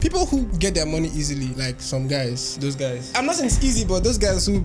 people who get their money easily, like some guys, those guys. I'm not saying it's easy, but those guys who,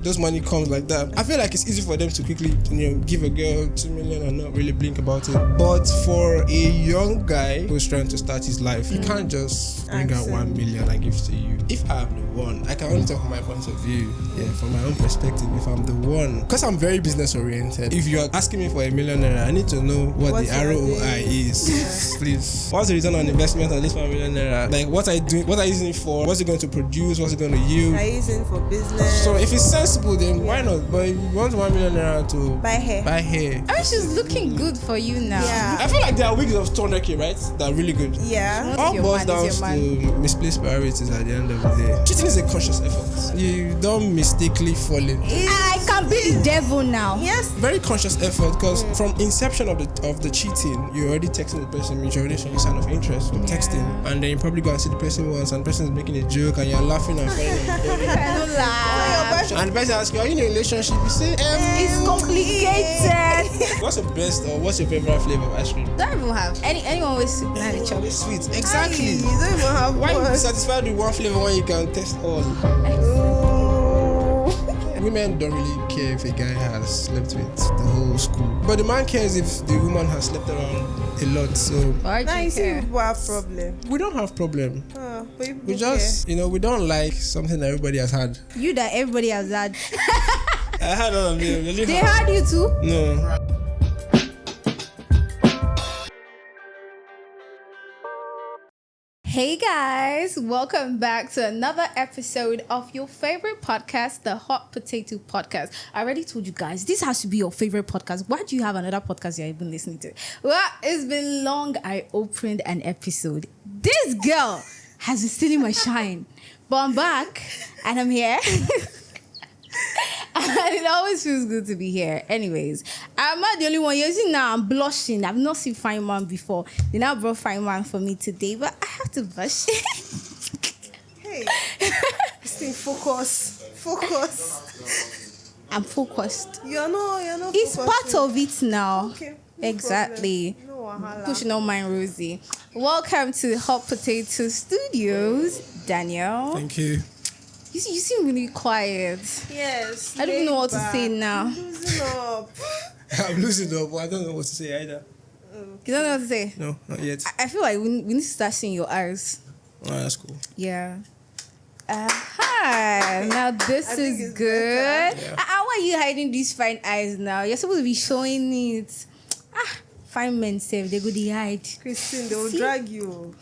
those money comes like that. I feel like it's easy for them to quickly, give a girl 2 million and not really blink about it. But for a young guy who's trying to start his life, you can't just bring out 1 million and give it to you. If I'm the one, I can only talk from my point of view. Yeah, from my own perspective, if I'm the one, because I'm very business oriented. If you're asking me for $1 million, I need to know what the ROI is. Yeah. Please, what's the return on investment on this $1 million? Like, what are you doing? What are you using it for? What's it going to produce? What's it going to yield? Are you using it for business? So if it's sensible, then why not? But if you want $1 million to buy hair. I mean, she's looking good for you now. Yeah. I feel like there are wigs of 200k, right? That are really good. Yeah. All boils down to misplaced priorities at the end of the day. Cheating is a conscious effort. You don't mistakenly fall in. I can be the devil now. Yes. Very conscious effort, because from inception of the cheating, you're already texting the person, you're already showing sign of interest from texting, and then you probably go and see the person once, and the person is making a joke, and you're laughing and falling. I don't laugh. And the person asks you, are you in a relationship? You say, it's complicated. What's the best or what's your favorite flavor of ice cream? Don't even have anyone with sweet and chop. It's sweet. Exactly. You don't even have Why one. you be satisfied with one flavor when you can test all? Women don't really care if a guy has slept with the whole school, but the man cares if the woman has slept around a lot. So now you see people have problem. We don't have problem. We just we don't like something that everybody has had. You that everybody has had. I had all of them. They had you too? No. Hey guys, welcome back to another episode of your favorite podcast, the Hot Potato Podcast. I already told you guys, this has to be your favorite podcast. Why do you have another podcast you're even listening to? Well, it's been long I opened an episode. This girl has been stealing my shine. But I'm back and I'm here. And it always feels good to be here. Anyways, I'm not the only one. You see now, I'm blushing. I've not seen Fine Man before. They now brought Fine Man for me today, but I have to blush. Hey, stay focused. I'm focused. You're not. It's part of it now. Okay. Exactly. No Pushing on mine, Rosie. Welcome to Hot Potato Studios, Daniel. Thank you. You seem really quiet. Yes. I don't even know what to say now. Losing up. I'm losing up, but I don't know what to say either. You don't know what to say? No, not yet. I feel like we need to start seeing your eyes. Oh, that's cool. Yeah. Hi. Now this is good. Yeah. Why are you hiding these fine eyes now? You're supposed to be showing it. Fine men say they go to hide. Christine, they will drag you.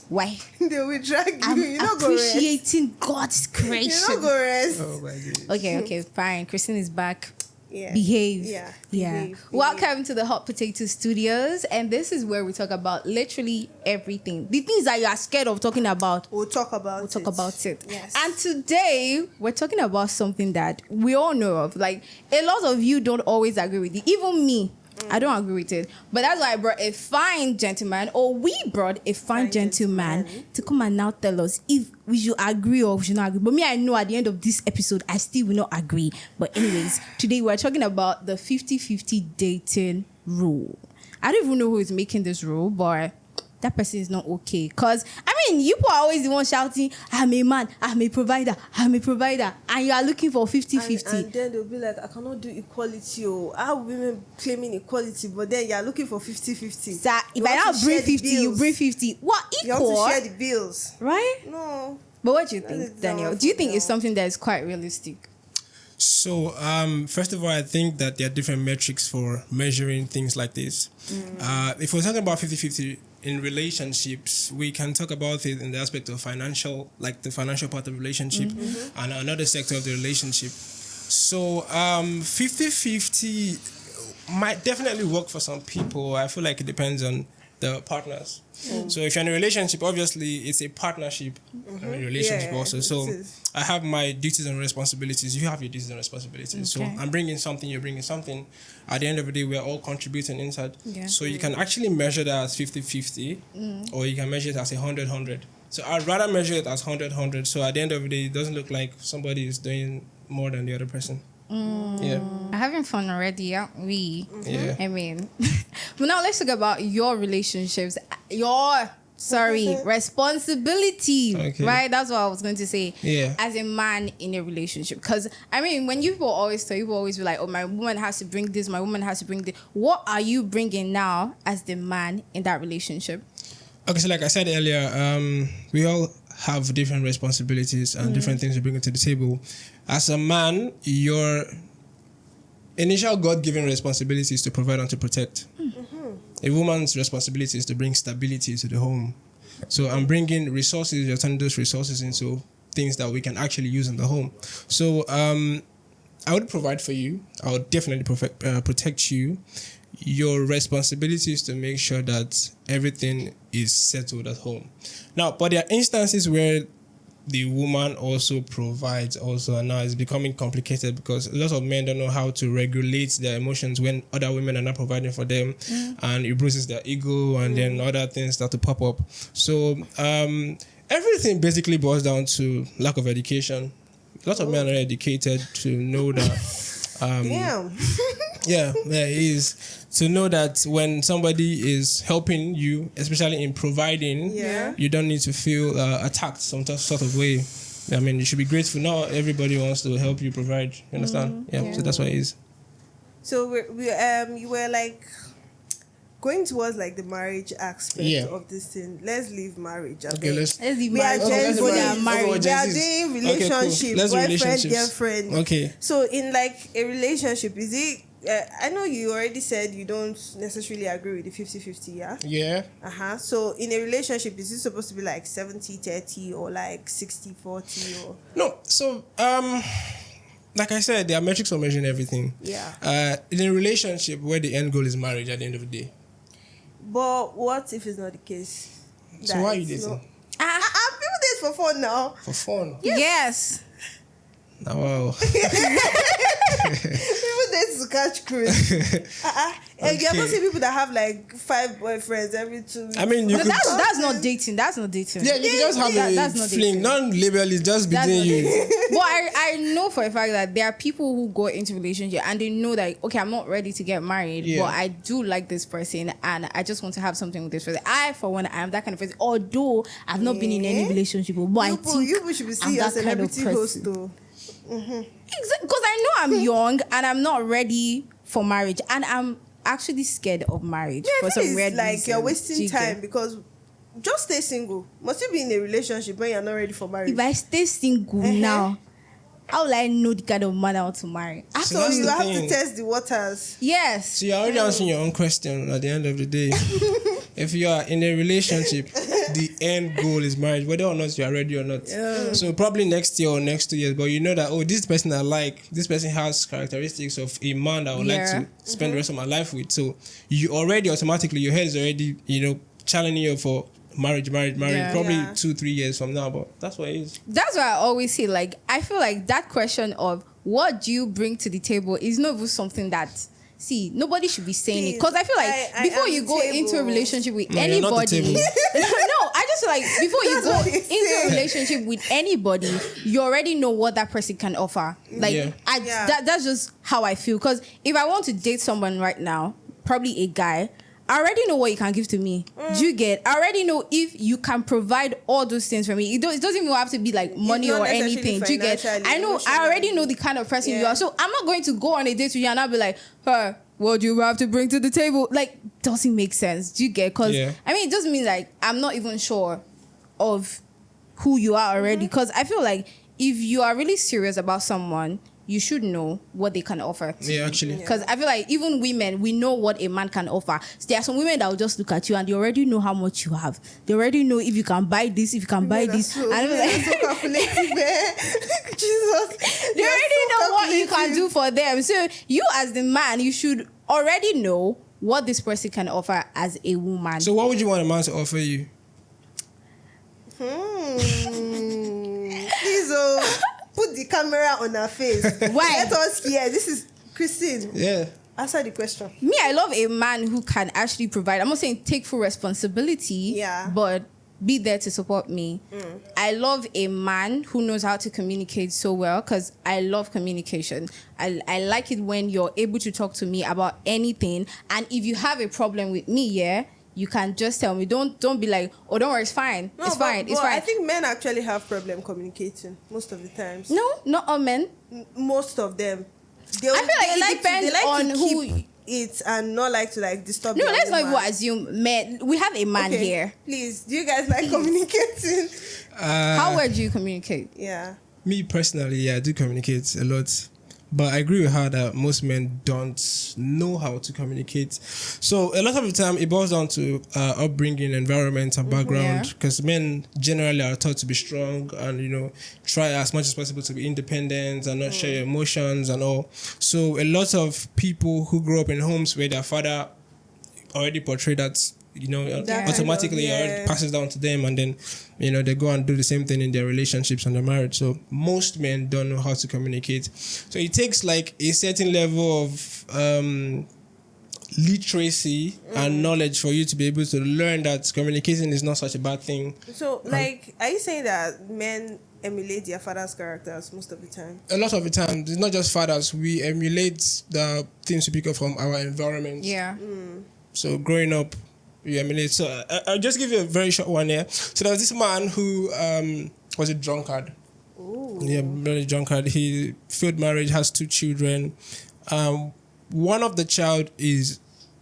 Why? They will drag you. I'm You're not appreciating God's creation. You're not going to rest. Oh my goodness. Okay, fine. Christine is back. Yeah. Behave. Yeah. Behave. Welcome to the Hot Potato Studios, and this is where we talk about literally everything. The things that you are scared of talking about. We'll talk about it. Yes. And today we're talking about something that we all know of. Like, a lot of you don't always agree with it. Even me. I don't agree with it. But that's why I brought a fine gentleman, or we brought a fine gentleman to come and now tell us if we should agree or we should not agree. But me, I know at the end of this episode, I still will not agree. But anyways, today we're talking about the 50-50 dating rule. I don't even know who is making this rule, but that person is not okay. Because, you are always the one shouting, I'm a man, I'm a provider. And you are looking for 50-50. And then they'll be like, I cannot do equality. How women claiming equality, but then you're looking for 50-50. So if I now bring 50, you bring 50. What, equal? You have to share the bills. Right? No. But what do you think, Daniel? Do you think it's something that is quite realistic? So, first of all, I think that there are different metrics for measuring things like this. If we're talking about 50-50 in relationships, we can talk about it in the aspect of financial, like the financial part of the relationship, and another sector of the relationship. So, 50-50 might definitely work for some people. I feel like it depends on the partners. So if you're in a relationship, obviously it's a partnership relationship also. So I have my duties and responsibilities. You have your duties and responsibilities. Okay. So I'm bringing something, you're bringing something. At the end of the day, we're all contributing inside. Yeah. So you can actually measure that as 50-50 or you can measure it as 100-100. So I'd rather measure it as 100-100. So at the end of the day, it doesn't look like somebody is doing more than the other person. Yeah. We're having fun already, aren't we? Yeah. But now let's talk about your relationships. Your Sorry, responsibility. Okay. Right? That's what I was going to say. Yeah. As a man in a relationship. Because, I mean, when you people always tell, people always be like, oh, my woman has to bring this, my woman has to bring this. What are you bringing now as the man in that relationship? Okay, so like I said earlier, we all have different responsibilities and different things we bring to the table. As a man, your initial God-given responsibility is to provide and to protect. A woman's responsibility is to bring stability to the home. So I'm bringing resources, you're turning those resources into things that we can actually use in the home. So I would provide for you. I would definitely protect you. Your responsibility is to make sure that everything is settled at home. Now, but there are instances where the woman also provides also, and now it's becoming complicated because a lot of men don't know how to regulate their emotions when other women are not providing for them, and it bruises their ego, and then other things start to pop up. So everything basically boils down to lack of education. A lot of men are educated to know that Damn. yeah, there is. To know that when somebody is helping you, especially in providing, you don't need to feel attacked some sort of way. I mean, you should be grateful. Not everybody wants to help you provide. You understand? Yeah. So that's what it is. So you were like going towards like the marriage aspect of this thing. Let's leave marriage. Okay, let's leave we are marriage. Gen People that are Zs. married. We are doing relationship, Okay, cool. Let's do boyfriend, relationships. girlfriend. Okay. So in like a relationship, is it? I know you already said you don't necessarily agree with the 50-50, yeah? Yeah. So in a relationship, is it supposed to be like 70-30 or like 60-40 or? No. So like I said, there are metrics for measuring everything. Yeah. In a relationship where the end goal is marriage at the end of the day. But what if it's not the case? So why are you dating? People date for fun now. For fun. Yes. Oh, wow. People date to catch cruise. And you ever see people that have like 5 boyfriends every 2 weeks? I mean, you But could. that's not dating. That's not dating. Yeah, you can just have that's a not fling. dating. Non-label is just That's between not you. dating. But I know for a fact that there are people who go into relationship and they know that, okay, I'm not ready to get married, Yeah. but I do like this person and I just want to have something with this person. I, for one, I am that kind of person. Although I've not been in any relationship, but I think you should be I'm seeing your that kind of celebrity person. host though. Because I know I'm young and I'm not ready for marriage, and I'm actually scared of marriage Yeah, for I some feel weird it's like reason. you're Do wasting you get? time because just stay single. Must you be in a relationship when you're not ready for marriage? If I stay single now, how will I know the kind of man I want to marry? So So that's you the have thing. to test the waters. Yes. So you're already answering your own question at the end of the day. If you are in a relationship, the end goal is marriage, whether or not you are ready or not. Yeah. So probably next year or next 2 years, but you know that, oh, this person I like, this person has characteristics of a man that I would like to spend the rest of my life with. So you already automatically, your head is already, challenging you for marriage, Yeah. probably Yeah. 2-3 years from now, but that's what it is. That's why I always say, like, I feel like that question of what do you bring to the table is not even something that, see, nobody should be saying it. Because I feel like I before am you the go into a table. relationship with No, you're not the anybody, table. no, I just feel like before you That's go what they into a say. relationship with anybody, you already know what that person can offer. Like, Yeah. that's just how I feel. Because if I want to date someone right now, probably a guy, I already know what you can give to me. Do you get? I already know if you can provide all those things for me. It doesn't even have to be like money not or necessarily anything. Do you get? financially, I know. I already know the kind of person you Yeah. are. So I'm not going to go on a date with you and I'll be like, her, what do you have to bring to the table? Like, doesn't make sense. Do you get? Because I mean, it doesn't mean like I'm not even sure of who you are already. Because I feel like if you are really serious about someone, you should know what they can offer. Yeah, actually. Because I feel like even women, we know what a man can offer. So there are some women that will just look at you and they already know how much you have. They already know if you can buy this, if you can buy this. So, And I'm like, so calculative, man. Jesus. they already know what you can do for them. So you as the man, you should already know what this person can offer as a woman. So what would you want a man to offer you? Please, put the camera on her face. Why? Let us hear. This is Christine. Yeah. Answer the question. Me, I love a man who can actually provide. I'm not saying take full responsibility, but be there to support me. I love a man who knows how to communicate so well because I love communication. I like it when you're able to talk to me about anything. And if you have a problem with me, you can just tell me. Don't be like, oh, don't worry, it's fine. No, It's but, fine. It's but fine. I think men actually have problem communicating most of the times. No, not all men. Most of them. I feel like it depends on who. Keep it and not like to like disturb. No, their let's not woman. even assume men. We have a man Okay, here. please, do you guys like communicating? How well do you communicate? Yeah. Me personally, yeah, I do communicate a lot. But I agree with her that most men don't know how to communicate. So a lot of the time, it boils down to upbringing, environment, and background. Because men generally are taught to be strong and, you know, try as much as possible to be independent and not share emotions and all. So a lot of people who grow up in homes where their father already portrayed that, you know, automatically already passes down to them, and then, you know, they go and do the same thing in their relationships and their marriage. So most men don't know how to communicate. So it takes like a certain level of literacy and knowledge for you to be able to learn that communicating is not such a bad thing. So, like, are you saying that men emulate their father's characters most of the time? A lot of the time, it's not just fathers. We emulate the things we pick up from our environment. Yeah. So growing up, you emulate. So I'll just give you a very short one here. So there was this man who was a drunkard. Ooh. Yeah, very drunkard. He failed marriage, has 2 children. One of the child is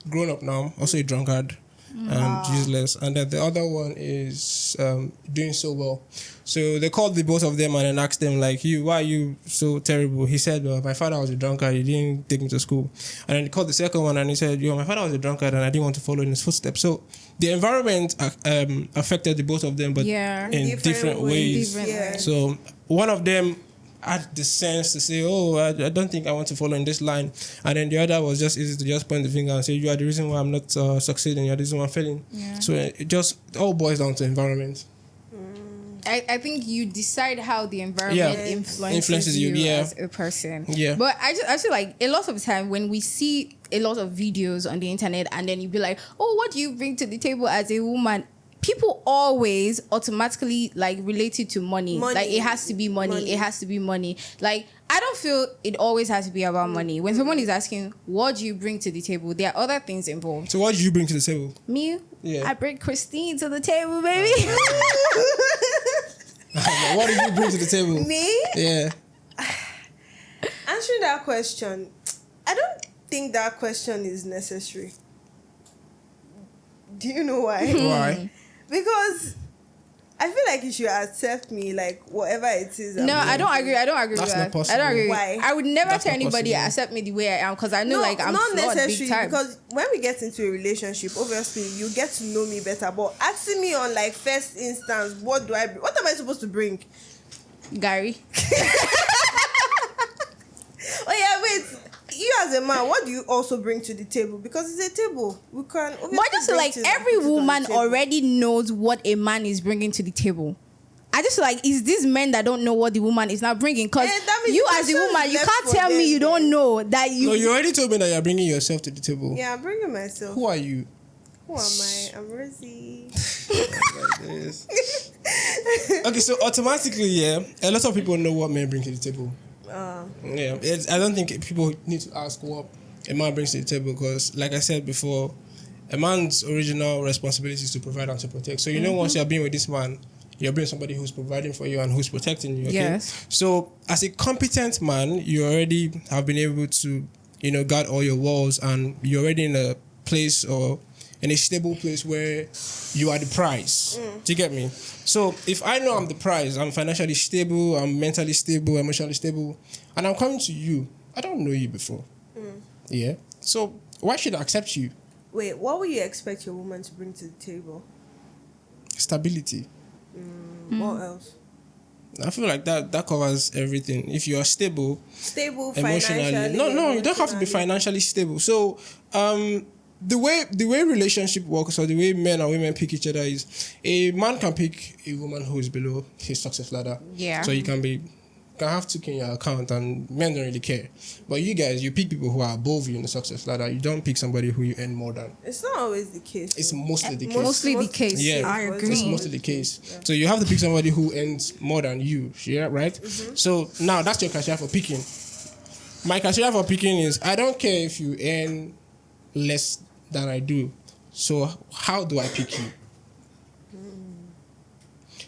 grown up now, also a drunkard and useless. And then the other one is doing so well. So they called the both of them and then asked them, like, why are you so terrible? He said, well, my father was a drunkard. He didn't take me to school. And then they called the second one and he said, my father was a drunkard and I didn't want to follow in his footsteps. So the environment affected the both of them, but in different ways. So one of them had the sense to say, I don't think I want to follow in this line. And then the other was just easy to just point the finger and say, you are the reason why I'm not succeeding. You are the reason why I'm failing. Yeah. So it just all boils down to environment. I think you decide how the environment influences you as a person. Yeah. But I feel like a lot of the time when we see a lot of videos on the internet and then you be like, oh, what do you bring to the table as a woman? People always automatically like relate it to money. Like it has to be money. It has to be money. Like I don't feel it always has to be about money. When someone is asking, what do you bring to the table? There are other things involved. So what do you bring to the table? Me? Yeah. I bring Christine to the table, baby. What do you bring to the table? Me? Yeah. Answering that question, I don't think that question is necessary. Do you know why? Why? Because I feel like you should accept me like whatever it is. No, I don't agree. I don't agree That's with not that. possible. I don't agree. Why? I would never That's tell not anybody possible. accept me the way I am because I know like I'm not flawed necessarily big time. because when we get into a relationship, obviously you get to know me better. But asking me on like first instance, what do I bring? What am I supposed to bring? Gary. Oh yeah, wait. You as a man, what do you also bring to the table? Because it's a table. We can. But I just feel like every woman already knows what a man is bringing to the table. I just feel like it's these men that don't know what the woman is not bringing. Because you as a woman, you can't tell me you don't know that you. No, you already told me that you're bringing yourself to the table. Yeah, I'm bringing myself. Who are you? Who am I? I'm Rosie. Okay, so automatically, yeah, a lot of people know what men bring to the table. Yeah, I don't think people need to ask what a man brings to the table because, like I said before, a man's original responsibility is to provide and to protect. So you know, once you're being with this man, you're being somebody who's providing for you and who's protecting you. Okay? Yes. So as a competent man, you already have been able to, you know, guard all your walls, and you're already in a place or in a stable place where you are the prize. Do you get me? So if I know I'm the prize, I'm financially stable, I'm mentally stable, emotionally stable, and I'm coming to you, I don't know you before. Yeah. So why should I accept you? Wait, what would you expect your woman to bring to the table? Stability. What else? I feel like that covers everything. If you are stable emotionally, financially. no, you don't have to be financially stable. So the way relationship works, or the way men and women pick each other, is a man can pick a woman who is below his success ladder. Yeah. So you can have 2K in your account, and men don't really care. But you guys, you pick people who are above you in the success ladder. You don't pick somebody who you earn more than. It's not always the case. It's mostly the case. Mostly the case. Yeah, I agree. It's mostly the case. Yeah. So you have to pick somebody who earns more than you. Yeah, right? So now that's your criteria for picking. My criteria for picking is I don't care if you earn less than I do. So how do I pick you?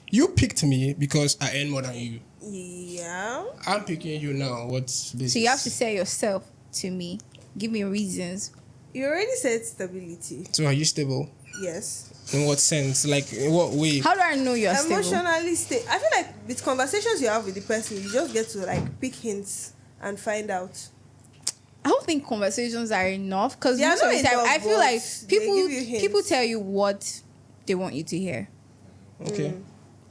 You picked me because I earn more than you. Yeah. I'm picking you now. What's this? So you have to say yourself to me. Give me reasons. You already said stability. So are you stable? Yes. In what sense? Like, in what way? How do I know you're stable? Emotionally stable. I feel like with conversations you have with the person, you just get to like pick hints and find out. I don't think conversations are enough because They are most of not the time enough, I feel but like they give you hints. people tell you what they want you to hear. Okay.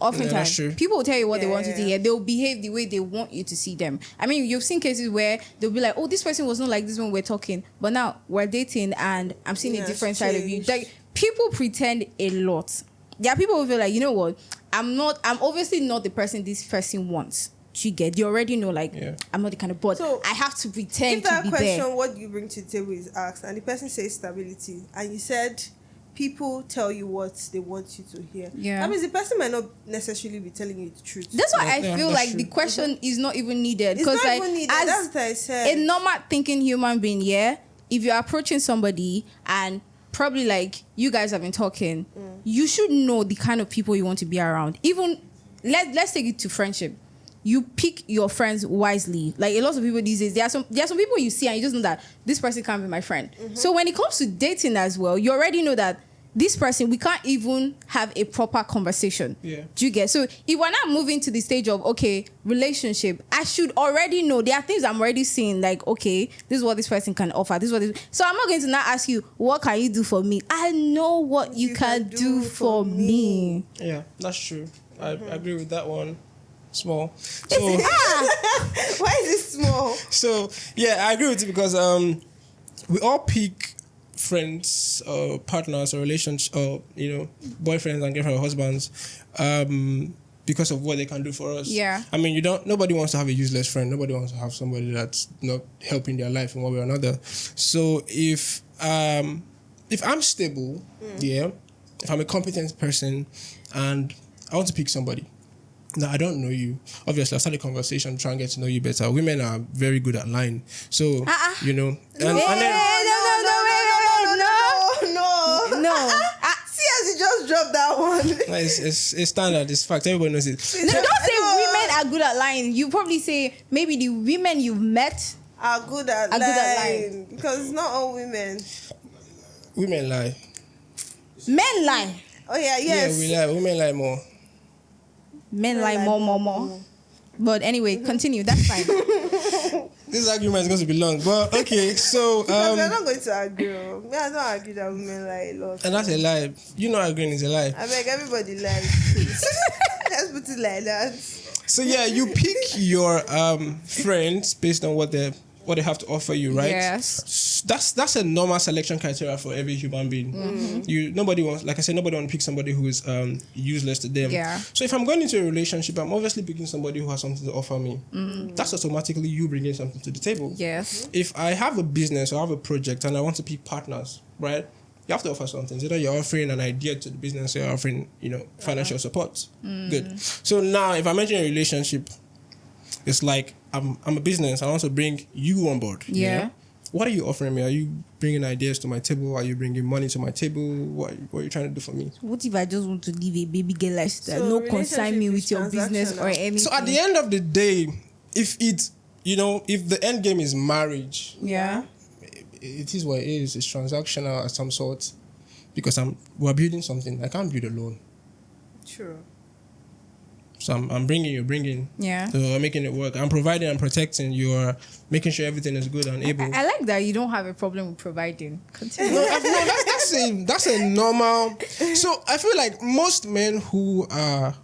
Oftentimes, that's true. people will tell you what they want you to Yeah. hear. They'll behave the way they want you to see them. I mean, you've seen cases where they'll be like, "Oh, this person was not like this when we're talking, but now we're dating and I'm seeing Yeah, a different it's side of you." changed. Like people pretend a lot. There are people who feel like, you know what? I'm obviously not the person this person wants. You get? You already know, like, Yeah. I'm not the kind of, but So, I have to pretend If to that be question, there. what do you bring to the table, is asked, and the person says stability, and you said people tell you what they want you to hear. Yeah. That means the person might not necessarily be telling you the truth. That's why Yeah, I feel that's like true. the question is not even needed. It's 'Cause, not like, even needed. as That's what I said. a normal thinking human being, yeah, if you're approaching somebody and probably like you guys have been talking, you should know the kind of people you want to be around. Even let's take it to friendship. You pick your friends wisely. Like a lot of people these days, there are some people you see and you just know that this person can't be my friend. So when it comes to dating as well, you already know that this person, we can't even have a proper conversation. Yeah. Do you get? So if we're not moving to the stage of, okay, relationship, I should already know. There are things I'm already seeing, like, okay, this is what this person can offer. This is what so I'm not going to now ask you, what can you do for me? I know what you can do for me. Yeah, that's true. I agree with that one. Small. So, Why is it small? so yeah, I agree with you because we all pick friends or partners or relations or boyfriends and girlfriends or husbands because of what they can do for us. Yeah. I mean, nobody wants to have a useless friend. Nobody wants to have somebody that's not helping their life in one way or another. So if I'm stable, if I'm a competent person and I want to pick somebody. Now, I don't know you. Obviously, I'll start a conversation, try and get to know you better. Women are very good at lying. So, and then... No. See, as you just dropped that one. It's standard. It's fact. Everybody knows it. No, don't say women are good at lying. You probably say maybe the women you've met Are good at lying. Because it's not all women. Women lie. Men lie. Oh, yeah, yes. Yeah, we lie. Women lie more. Men lie more. But anyway, continue. That's fine. This argument is going to be long. But, okay, so... Because we're not going to argue. I don't argue that women lie a lot. and that's a lie. You know agreeing is a lie. I beg everybody lies. Let's put it like that. So, yeah, you pick your friends based on what they have to offer you, right? Yes. That's a normal selection criteria for every human being. Nobody wants to pick somebody who is useless to them. Yeah. So if I'm going into a relationship, I'm obviously picking somebody who has something to offer me. That's automatically you bringing something to the table. Yes. If I have a business or I have a project and I want to pick partners, right? You have to offer something. Either you're offering an idea to the business or you're offering, financial support. Good. So now if I'm entering a relationship, it's like I'm a business. I want to bring you on board. Yeah. What are you offering me? Are you bringing ideas to my table? Are you bringing money to my table? What are you trying to do for me? What if I just want to live a baby girl lifestyle? So No concern me with relationship your is business or transactional. anything. So at the end of the day, if the end game is marriage, yeah. it is what it is. It's transactional of some sort because we're building something. I can't build alone. True. So I'm bringing, you're bringing. Yeah. So I'm making it work. I'm providing, I'm protecting. You're making sure everything is good and able. I like that you don't have a problem with providing. Continue. No, that's a normal. So I feel like most men who are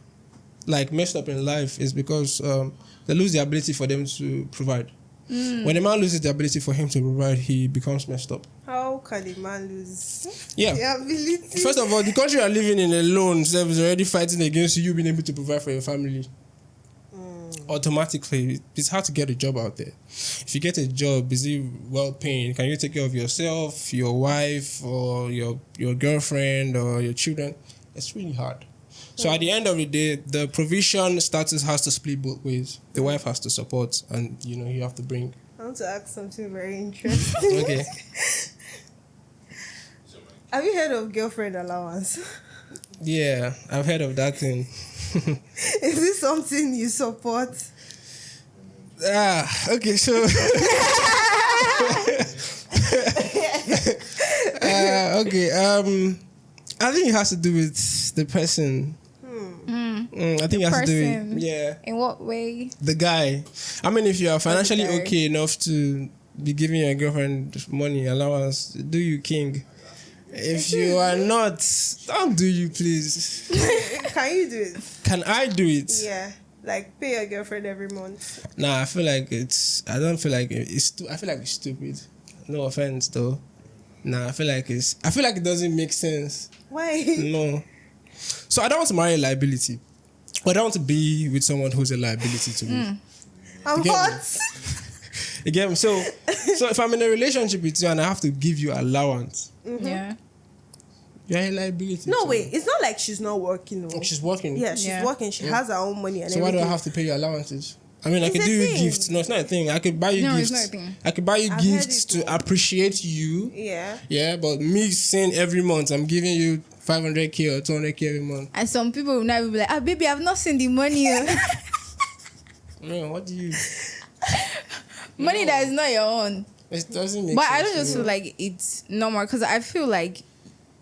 like messed up in life is because they lose the ability for them to provide. When a man loses the ability for him to provide, he becomes messed up. How can a man lose Yeah. the ability? First of all, the country you're living in alone is already fighting against you being able to provide for your family. Automatically, it's hard to get a job out there. If you get a job, is it well paying? Can you take care of yourself, your wife, or your girlfriend, or your children? It's really hard. So at the end of the day, the provision status has to split both ways. The wife has to support, and you have to bring. I want to ask something very interesting. Okay. Have you heard of girlfriend allowance? Yeah, I've heard of that thing. Is this something you support? Okay, so okay, I think it has to do with the person. I think it has to do with, yeah. In what way? The guy. I mean, if you are financially okay enough to be giving your girlfriend money allowance, do you, king? If you are not, don't do you, please. Can you do it? Can I do it? Yeah. Like, pay your girlfriend every month. Nah, I feel like I don't feel like I feel like it's stupid. No offense, though. Nah, I feel like it doesn't make sense. Why? No. So I don't want to marry a liability. But I don't want to be with someone who's a liability to me. I'm hot. You get me? So if I'm in a relationship with you and I have to give you allowance, Yeah. you're a liability. No, to wait. me. It's not like she's not working. No. She's working. Yeah, she's working. She has her own money and So why everything. do I have to pay your allowances? I mean, I It's could a do you thing. gifts. No, it's not a thing. I could buy you No, gifts. it's not a thing. I could buy you I've gifts heard it to appreciate you. Yeah. Yeah, but me saying every month I'm giving you 500k or 200k every month. And some people will now be like, baby, I've not seen the money. No, what do you? Money that is not your own. It doesn't make But sense. I don't to just me. feel like it's normal because I feel like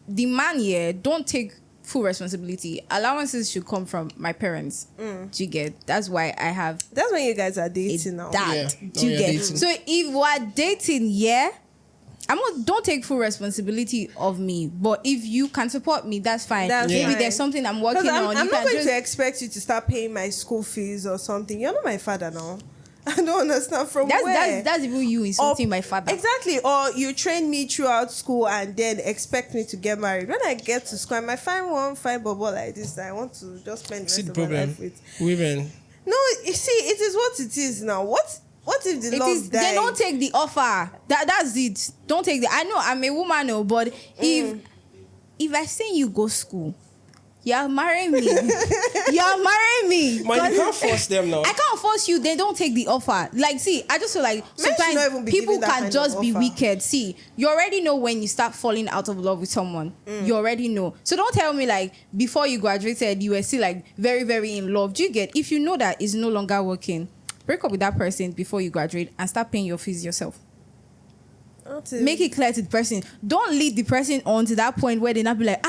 the man here don't take full responsibility. Allowances should come from my parents. Do you get? That's why I have That's when you guys are a dating now. dad. Yeah. Do you Oh, yeah, get? dating. So if we're dating, yeah, don't take full responsibility of me. But if you can support me, that's fine. That's Maybe fine. there's something I'm Because working on. I'm You not can going just to expect you to start paying my school fees or something. You're not my father now. I don't understand from where. that's even you insulting my father. Exactly. Or you train me throughout school and then expect me to get married. When I get to school, I might find one fine bubble like this that I want to just spend the See rest the of my problem. life with. Women. No, you see, it is what it is now. What if the love dies? They don't take the offer. That's it. Don't take the. I know I'm a woman, no, but if I say you go school, you're marrying me. You're marrying me. Man, you can't force them now. I can't force you. They don't take the offer. Like, see, I just feel like should not even sometimes be people giving that can kind just of be offer. wicked. See, you already know when you start falling out of love with someone. You already know. So don't tell me like before you graduated, you were still like very, very in love. Do you get? If you know that it's no longer working, break up with that person before you graduate and start paying your fees yourself. Make it clear to the person. Don't lead the person on to that point where they not be like,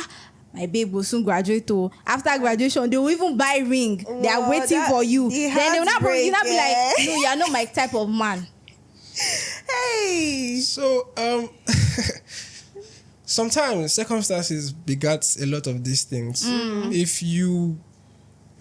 my babe will soon graduate. Oh, after graduation, they will even buy ring. They are Wow, waiting that- for you. the Then they will not be like, heartbreak, no, you are not my type of man. Hey. So sometimes circumstances begat a lot of these things. If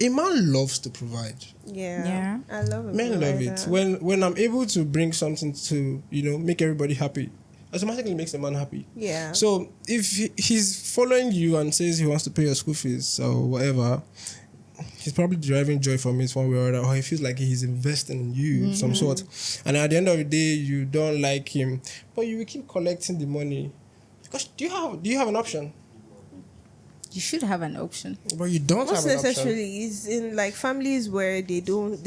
a man loves to provide. Yeah. I love it. Men love it. When I'm able to bring something to, make everybody happy, automatically makes the man happy. Yeah. So if he's following you and says he wants to pay your school fees or whatever, he's probably deriving joy from it one way or other, or he feels like he's investing in you some sort. And at the end of the day, you don't like him, but you will keep collecting the money. Because do you have an option? You should have an option. But you don't Most have an option. necessarily is in like families where they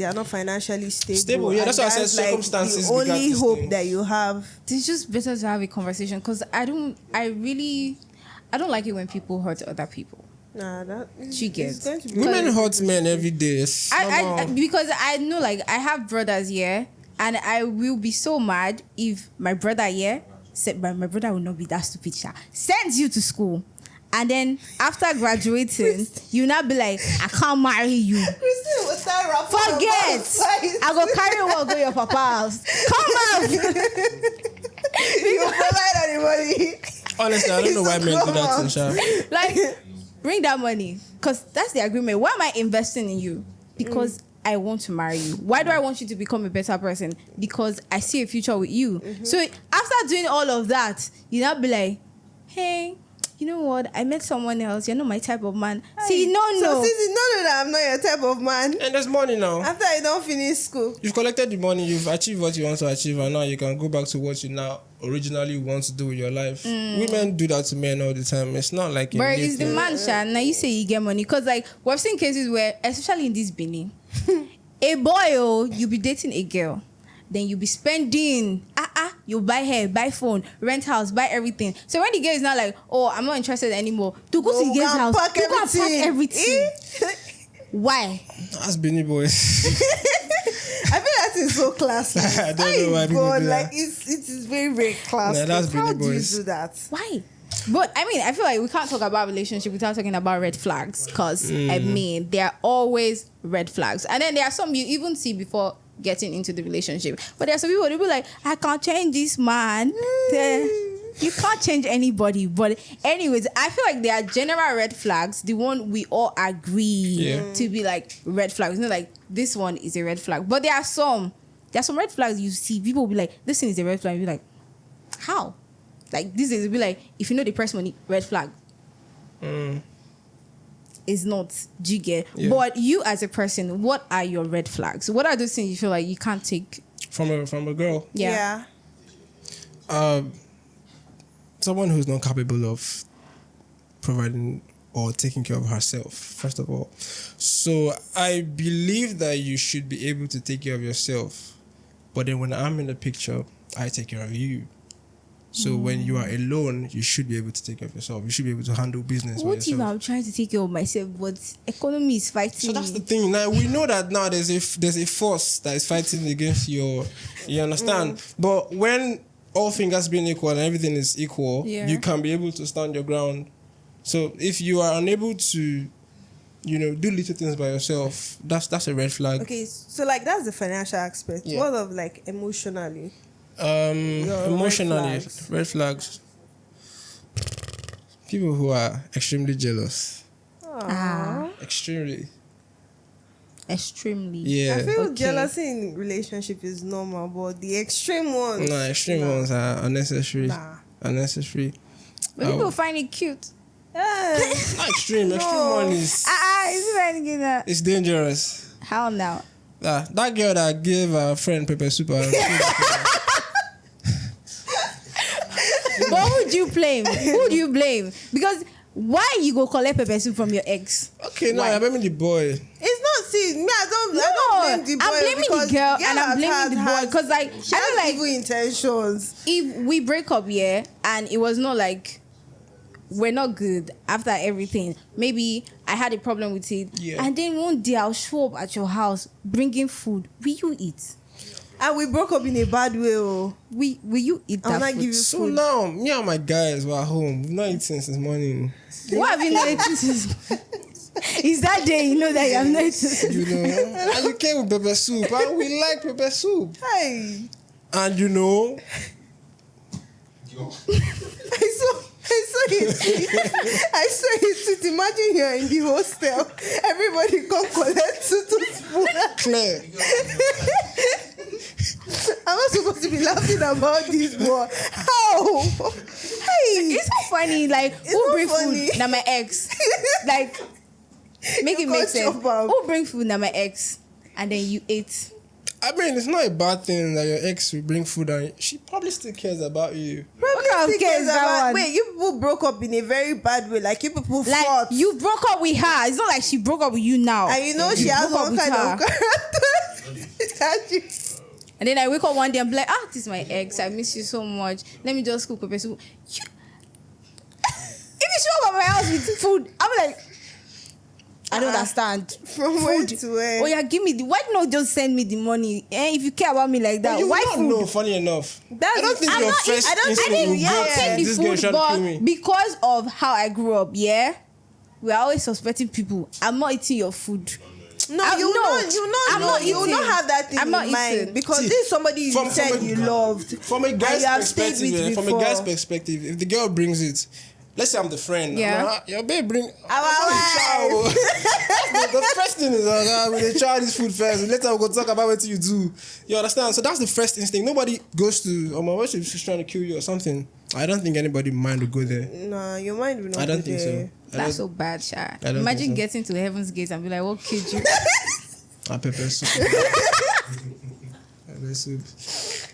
are not financially stable. Yeah, and that's why I said like circumstances the begat only this hope thing. that you have. It's just better to have a conversation because I don't like it when people hurt other people. Nah, that She gets. it's going to be Women hurt men every day. It's normal. Because I know, like, I have brothers here, and I will be so mad if my brother here said, my brother will not be that stupid, sends you to school, and then after graduating, you not be like, I can't marry you. Christine will start rapping Forget. I go carry one go your papa house. Come out. You provide anybody. Honestly, I don't know why men do that thing, Sha. Like, bring that money, because that's the agreement. Why am I investing in you? Because I want to marry you. Why do I want you to become a better person? Because I see a future with you. So after doing all of that, you not be like, hey, you know what? I met someone else. You're not my type of man. See, no. So since you know that I'm not your type of man, And there's money now. after I don't finish school, You've collected the money, you've achieved what you want to achieve, and now you can go back to what you now originally want to do with your life. Women do that to men all the time. It's not like But it's the man, Sha. Now you say you get money. Because, like, we've seen cases where, especially in this Benin, a boy, you be dating a girl. Then you be spending, you buy hair, buy phone, rent house, buy everything. So when the girl is not like, oh, I'm not interested anymore, to go to the girl's house, pack you go and pack everything. Why? That's Beanie Boys. I feel that is so classy. I don't know why people do that. Like it is very, very classy. Nah, that's How Beanie do you Boys. do that? Why? But I mean, I feel like we can't talk about relationship without talking about red flags, because I mean, there are always red flags, and then there are some you even see before getting into the relationship. But there are some people who be like, I can't change this man. You can't change anybody. But anyways, I feel like there are general red flags, the one we all agree to be like red flags. You know, like this one is a red flag. But there are some red flags you see. People will be like, this thing is a red flag. You'll be like, how? Like this is be like, if you know the press money, red flag. Is not. Do you get? Yeah. But you as a person, what are your red flags? What are those things you feel like you can't take? From a girl. Yeah. Someone who's not capable of providing or taking care of herself, first of all. So I believe that you should be able to take care of yourself. But then when I'm in the picture, I take care of you. So when you are alone, you should be able to take care of yourself. You should be able to handle business by What if yourself. I'm trying to take care of myself, but economy is fighting So that's the me? thing. Now we know that now there's a force that is fighting against you understand? But when all fingers being equal and everything is equal, you can be able to stand your ground. So if you are unable to, do little things by yourself, that's a red flag. Okay, so like that's the financial aspect. Yeah. What of like emotionally? Emotionally, red red flags. People who are extremely jealous. Extremely. Extremely. Yeah. I feel Okay. jealousy in relationship is normal, but the extreme ones. No, extreme ones are unnecessary. Nah. Unnecessary. But people find it cute. Not extreme. Extreme one is Is it finding it that? it's dangerous. How now? That girl that gave her friend pepper soup. But who do you blame? Who do you blame? Because why you go collect pepper soup from your ex? Okay, no, Why? I blame the boy. It's not see me. I don't blame the boy. I'm blaming the because girl girl and I'm blaming the boy has- because like she I has feel like evil intentions. if we break up, and it was not like we're not good after everything. Maybe I had a problem with it, and then one day I'll show up at your house bringing food. Will you eat? And we broke up in a bad way. Oh, Will you eat I'll that not food? give you So food. now, me and my guys were home. We've not eaten since morning. What have you not eaten since? Is that day you know that you have not eaten? And you came with pepper soup, and we like pepper soup. Hey, And I saw it. Imagine you're in the hostel. Everybody come collect 2 spoons. Claire. I'm not supposed to be laughing about this, but how? Hey, It's so funny. Like who not bring funny. food? Now my ex. Like make it You make can't sense. chop am. Who bring food? Now my ex, and then you ate. I mean, it's not a bad thing that your ex will bring food and she probably still cares about you. What kind of Probably case cares that about. one? Wait, you people broke up in a very bad way. Like you people Like fought. you broke up with her. It's not like she broke up with you now. And you know she has broke up one with kind her. of character. And then I wake up one day and be like, this is my ex. I miss you so much. Let me just cook pepper soup. If you show up at my house with food, I'm like, I don't understand. From where to where? Oh yeah, give me the. Why not just send me the money? If you care about me like that, But you why don't food? know, funny enough. That's- I don't think I'm your not- first I don't- I instinct didn't- will yeah, go yeah. to Take the this girl food, trying to kill but me. because of how I grew up, we're always suspecting people. I'm not eating your food. No, I'm you not will eating. not have that thing I'm not in mind eating. because See, this is somebody you from said a- you loved. From a guy's you have stayed perspective, with from a guy's before. perspective, if the girl brings it, let's say I'm the friend. Yeah. I'm like, your babe bring. Our the first thing is we try this food first. Later we'll go talk about what you do. You understand? So that's the first instinct. Nobody goes to what if she's trying to kill you or something. I don't think anybody mind will go there. Nah, your mind will not I don't be think there. so. That's so bad, Sha. don't Imagine think so. getting to heaven's gate and be like, what killed you? Pepper soup. Pepper soup.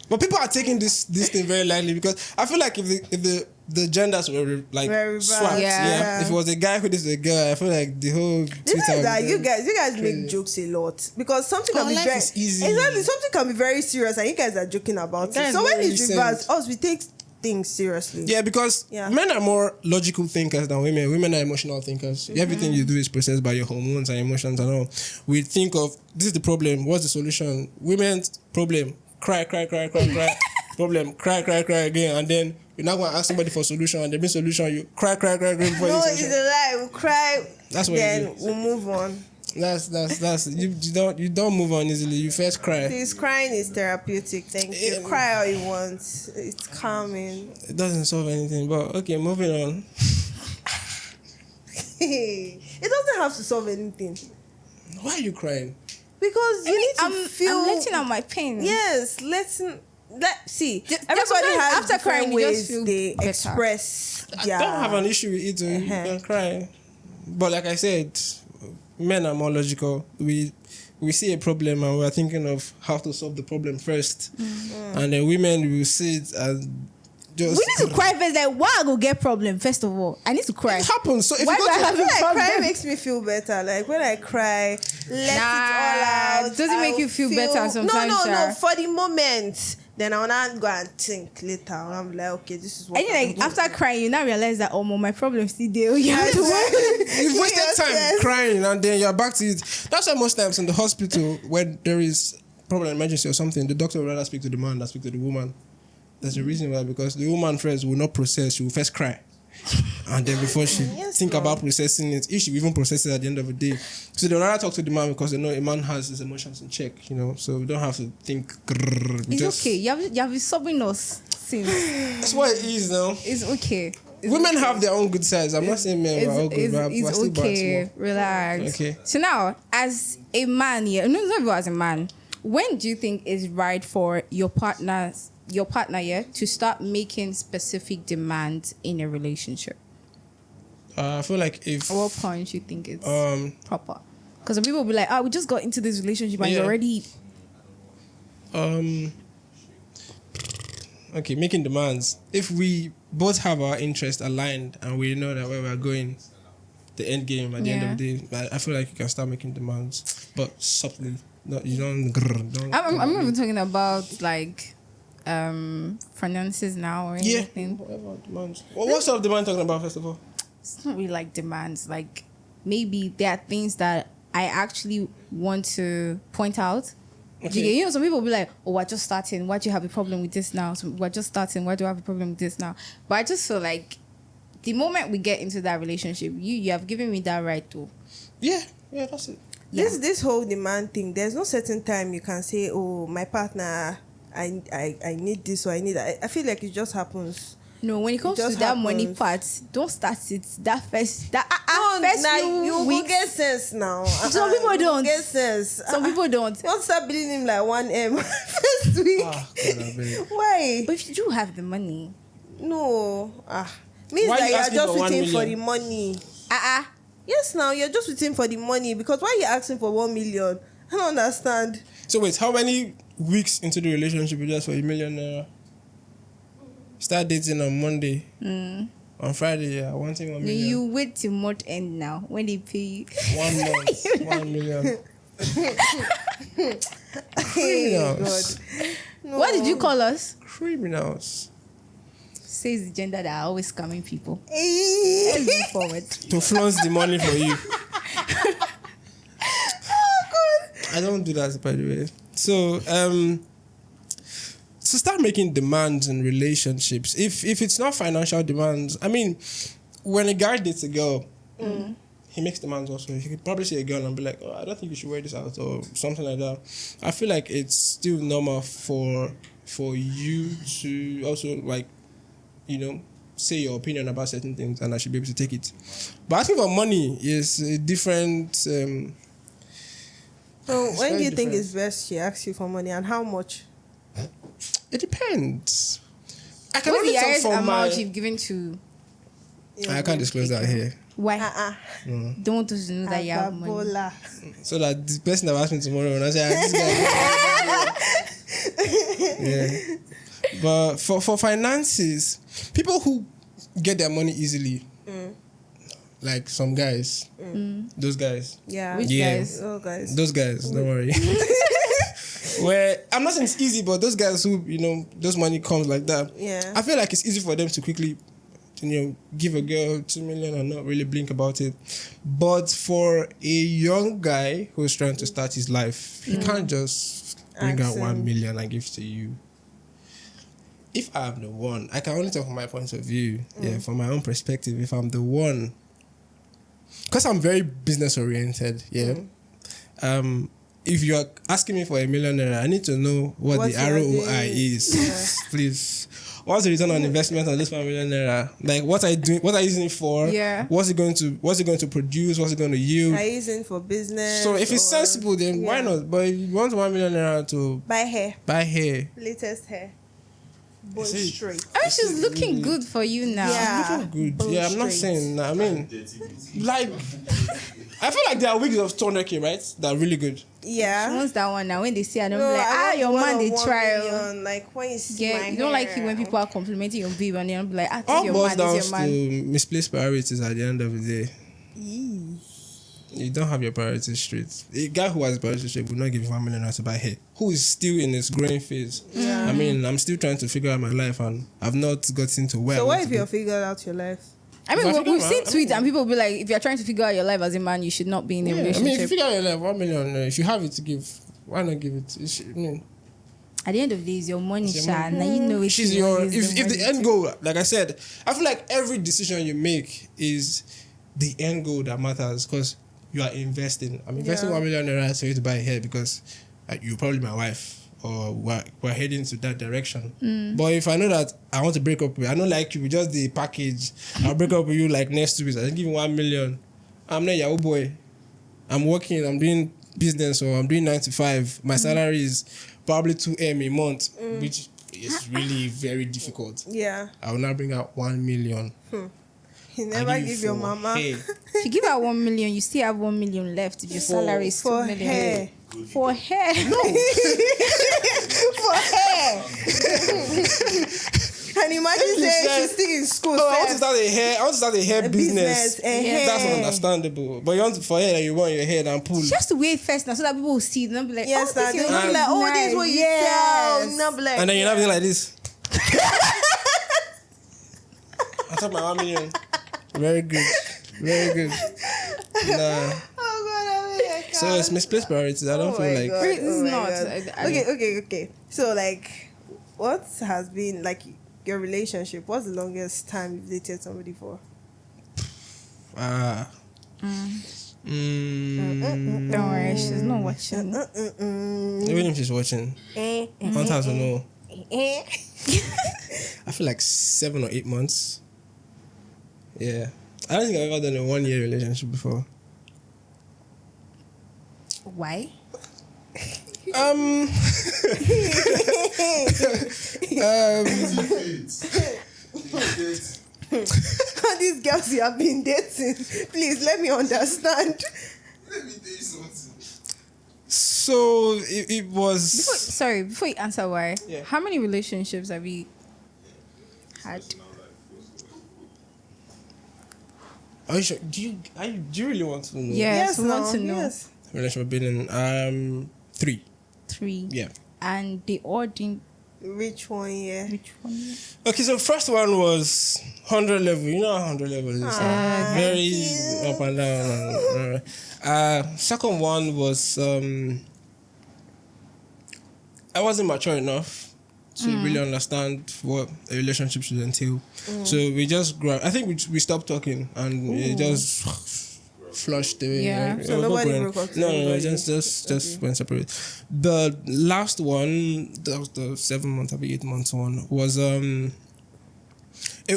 But people are taking this thing very lightly because I feel like if the genders were like Very swapped, bad. yeah. If it was a guy who is a girl, I feel like the whole The thing Twitter is that would you be guys make jokes a lot because something can be life very is easy. exactly something can be very serious and you guys are joking about Guys it. So when don't it's really reversed, sense. us we take things seriously. Yeah, because men are more logical thinkers than women. Women are emotional thinkers. Everything you do is processed by your hormones and emotions and all. We think of this is the problem. What's the solution? Women's problem: cry. Problem: cry again, and then you're not going to ask somebody for a solution, and the big solution you cry before No, the it's solution. a lie. We'll cry. That's what then you do. we'll move on. That's you don't move on easily. You first cry. This crying is therapeutic. Thank you. Cry all you want. It's calming. It doesn't solve anything. But okay, moving on. It doesn't have to solve anything Why are you crying? because you need to feel. I'm letting out my pain. Yes, see. Everybody sometimes has after different crying, you just ways feel they better. express. I don't have an issue with it. You can cry, but like I said, men are more logical. We see a problem and we're thinking of how to solve the problem first, and then women will see it as just. We need to cry first. Like, why I go get problem? First of all, I need to cry. It happens. So if Why you do I go have to a problem? Cry makes me feel better. Like when I cry, let it all out. Does it make you feel better sometimes? No. Sha? For the moment, then I will not go and think later. I'm like, okay, this is what. And then, like, after crying, you now realize that my problem still there. You have to You've wasted Yes, time yes. crying and then you're back to it. That's why most times in the hospital when there is problem emergency or something, the doctor would rather speak to the man than speak to the woman. There's a reason why, because the woman first will not process, she will first cry. And then before she think about processing it, if she even process it at the end of the day. So they'll rather talk to the man because they know a man has his emotions in check, so we don't have to think. It's okay. You have been sobbing us since. That's what it is now. It's okay. Women have their own good sides. I'm not saying men are all good, but we're It's still bad okay. small. Relax. Okay. So now, as a man, not even as a man, when do you think is right for your partner to start making specific demands in a relationship? I feel like if At what point you think it's proper? Because some people will be like, we just got into this relationship and you're already. Okay, making demands. If we both have our interests aligned and we know that where we're going, the end game at the end of the day, I feel like you can start making demands, but subtly. No, you don't. I'm not even talking about like finances now or anything. Whatever demands. Well, what sort of demand talking about first of all? It's not really like demands. Like maybe there are things that I actually want to point out. Okay. Some people will be like, we're just starting. Why do you have a problem with this now? So we're just starting. Why do I have a problem with this now? But I just feel like the moment we get into that relationship, you have given me that right to. Yeah, that's it. This whole demand thing, there's no certain time you can say, oh, my partner, I need this or I need that. I feel like it just happens. No, when it comes to that money part, don't start it. That first You will get sense now. Some people don't. Get sense. Some people don't. You want to start billing him like 1M first week. Why? But if you do have the money, No. Means Why that you you are asking just for 1 with him for the million? money. Yes, now you're just with him for the money because why you asking for 1 million? I don't understand. So wait, how many weeks into the relationship you just for $1 million? Start dating on Monday. On Friday, I want him $1 million. you wait till month end now when they pay you. 1 month, $1 million. Criminals. No. What did you call us? Criminals. Says the gender that are always scamming people. Hey. Let's move forward. To flaunt the money for you. I don't do that, by the way. So, to start making demands in relationships, if it's not financial demands, I mean, when a guy dates a girl, he makes demands also. He could probably see a girl and be like, I don't think you should wear this out or something like that. I feel like it's still normal for you to also like, say your opinion about certain things and I should be able to take it. But asking for money is a different... So when very do you think different. it's best she asks you for money and how much? It depends. I can What's only the talk highest for amount you've given to? I can't disclose that here. Why? Don't want us to know that you have money. Agabola. So that the person that asked me tomorrow when I say, this guy... Yeah. But for finances, people who get their money easily, like some guys, those guys. Yeah. Which Yeah. guys? Oh, guys. Those guys, don't worry. Where I'm not saying it's easy, but those guys who, those money comes like that. Yeah. I feel like it's easy for them to quickly, give a girl 2 million and not really blink about it. But for a young guy who's trying to start his life, he can't just bring out 1 million and give to you. If I'm the one, I can only talk from my point of view. Yeah, from my own perspective. If I'm the one, because I'm very business oriented. Yeah. If you're asking me for $1 million, I need to know what What's the your ROI is. Please. What's the return on investment on this $1 million? Like, what are you doing? What are you using it for? Yeah. What's it going to produce? What's it going to yield? Are you using for business? So if it's sensible, then why not? But if you want $1 million to buy hair, latest hair, bone See, straight. I mean, she's looking good for you now. Yeah. looking good. Bone Yeah, I'm not straight. saying. I mean, like, I feel like there are wigs of 200K, right? That are really good. She Yeah. wants that one now. When they see her, they'll No, be like, I want your one man, on they 1 try. million, like when you see my Yeah, you don't like it hair. when people are complimenting your babe and they'll be like, this All is your boils man, down this is your man. to misplaced priorities at the end of the day. You don't have your priorities straight. A guy who has his priorities straight will not give you $1 million to buy hair. Who is still in his growing phase. Yeah. I mean, I'm still trying to figure out my life and I've not gotten to where. So I what want if to you go. figured out your life? I mean, If I figure we've out- seen I tweets mean- and people will be like, if you're trying to figure out your life as a man, you should not be in a Yeah, I mean, if relationship. you figure out your life, $1 million, if you have it to give, why not give it? At the end of the day, it's your money, It's your Sha. Now you know it's She's your your. money, it's If the money. end goal, like I said, I feel like every decision you make is the end goal that matters because you are investing. I'm investing Yeah. $1 million for you to buy hair because you're probably my wife or we're heading to that direction. But if I know that I want to break up with you, I don't like you, we just the package. I'll break up with you like next 2 weeks. I give you $1 million. I'm not your boy. I'm working. I'm doing business or I'm doing 9 to 5. My salary is probably 2M a month, which is really very difficult. Yeah. I will now bring out 1 million. You and never you give your for mama hair. If you give her 1 million, you still have 1 million left. If your salary is 2 for million. hair. For hair. For hair. And imagine You saying said, she's still in school. Oh, I want to sef. start a hair business. hair. That's understandable. But you want for hair, you want your hair and pull. She has to wait first now so that people will see it. They'll be like, Yes, oh, now this they is will be like, oh, this is what you sell. You not be like, And then you're not being like this. I took my 1 million. Very good. Very good. Nah. oh God, I can't. So it's misplaced priorities. I don't Oh feel my like. God. It's Oh my not. God. Okay. So like, what has been like your relationship? What's the longest time you've dated somebody for? Don't worry, she's not watching. Even if she's watching, I want her to know. I feel like 7 or 8 months. Yeah. I don't think I've ever done a 1 year relationship before. Why? All these girls you have been dating, please let me understand. So it was. Before you answer why, Yeah. how many relationships have you had? Are you sure? Do you really want to know? Yes, we want to know. Yes. Relationship I've been in 3. 3. Yeah. And they all didn't. Which one? Yeah. Which one? Okay, so first one was 100 level. You know how 100 level is. Very up and down. Second one was I wasn't mature enough to really understand what a relationship should entail. So we just grew up. I think we stopped talking and it just flushed away. Yeah. Right? So It was not nobody going- broke up to No, anybody? just went separate. The last one, that was the 7 month, 8 months one, was it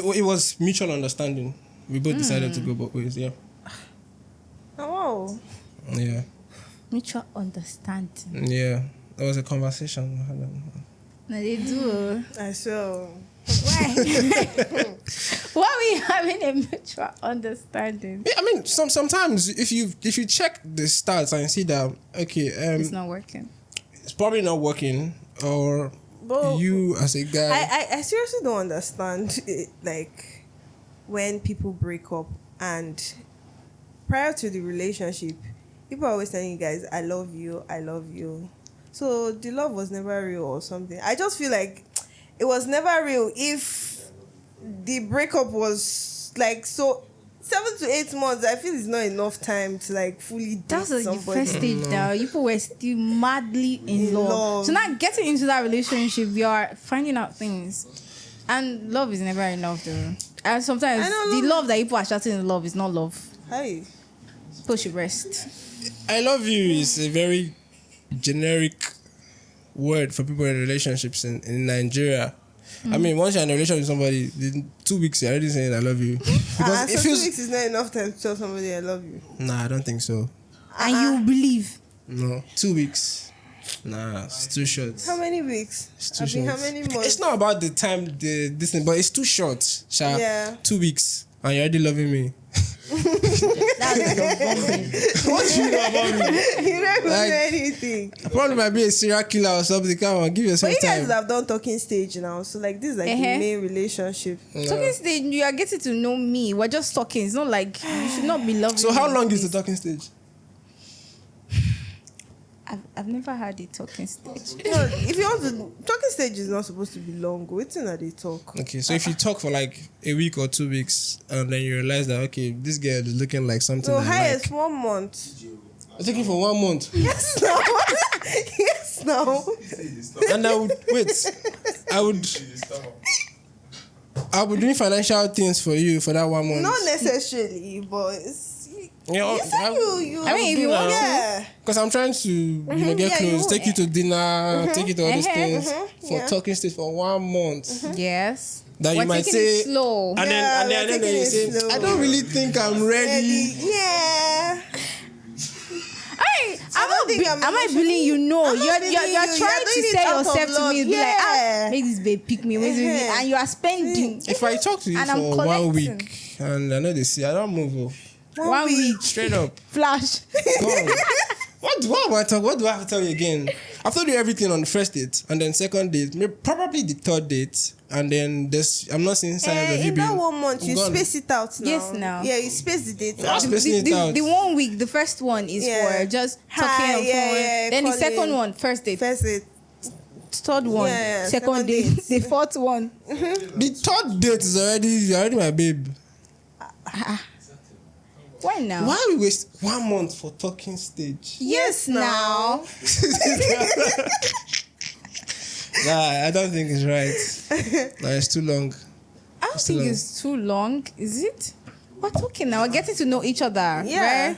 was mutual understanding. We both decided to go both ways. Yeah, Oh. yeah, Mutual understanding. yeah. There was a conversation. No, they do. I saw. Why? Why are we having a mutual understanding? Yeah, I mean, sometimes if you check the stats and see that okay, It's not working. it's probably not working, or But you as a guy? I seriously don't understand it, like when people break up and prior to the relationship, people are always telling you guys, I love you, I love you. So the love was never real or something. I just feel like it was never real if the breakup was like so 7 to 8 months. I feel it's not enough time to like fully date That's the somebody. first stage now. People were still madly in love. So now getting into that relationship, you are finding out things. And love is never enough though. And sometimes the love that people are shouting in love is not love. Hey. People should rest. I love you is a very generic word for people in relationships in Nigeria. I mean, once you're in a relationship with somebody, in 2 weeks you're already saying I love you. Because So 2 weeks is not enough time to tell somebody I love you. Nah, I don't think so. And you believe. No, 2 weeks. Nah, it's too short. How many weeks? It's too I mean, short. how many months? It's not about the time, this thing, but it's too short. Sha. Yeah. 2 weeks, and you're already loving me. That's the What do you know about me? You don't even Like, do anything. I probably might be a serial killer or something. Come on, give But yourself you guys time. have done talking stage now, so like this is like the main relationship. Talking stage, you are getting to know me. We're just talking. It's not like you should not be loving So me. how long is the talking stage? I've never had a talking stage. No, if you want to, talking stage is not supposed to be long. Waiting that they talk. Okay, so if you talk for like a week or 2 weeks, and then you realize that okay, this girl is looking like something. So I highest like. 1 month. I'm taking for 1 month, Yes, no. Yes, no. and I would wait. I would doing financial things for you for that 1 month. Not necessarily, but it's, Yeah, you said you. I mean, if you want to. Yeah. Because I'm trying to get yeah, close, you- take you to dinner, take you to all these things for yeah. talking stage for 1 month. Yes. That We're you might taking say it slow. and Yeah, then we're taking you it say, slow. I don't really think I'm ready. Yeah. Am I bullying you? No, I'm not you're bullying trying You're to doing it say out of yourself to love. me, be like, Yeah. make this babe pick me, and you are spending If I talk to you And I'm for 1 collecting. week and I know they see, I don't move. 1 week Straight up. flash. Go on. What do I have to tell you again? I've told you everything on the first date, and then second date, maybe probably the third date, and then I'm not seeing signs of you In that being 1 month, you gone. space it out now. Yes, now. Yeah, you space the date What's out. spacing it out? The 1 week, the first one is Yeah. for just Hi, talking on phone. yeah, Then the calling. second one, first date. First date. Third one, Yeah, second second date. date. The fourth one. The third date is already my babe. Why now? Why we waste 1 month for talking stage? Yes, now. Nah, I don't think it's right. Nah, it's too long. I don't It's think too long. it's too long. Is it? We're talking now. We're getting to know each other. Yeah. Right?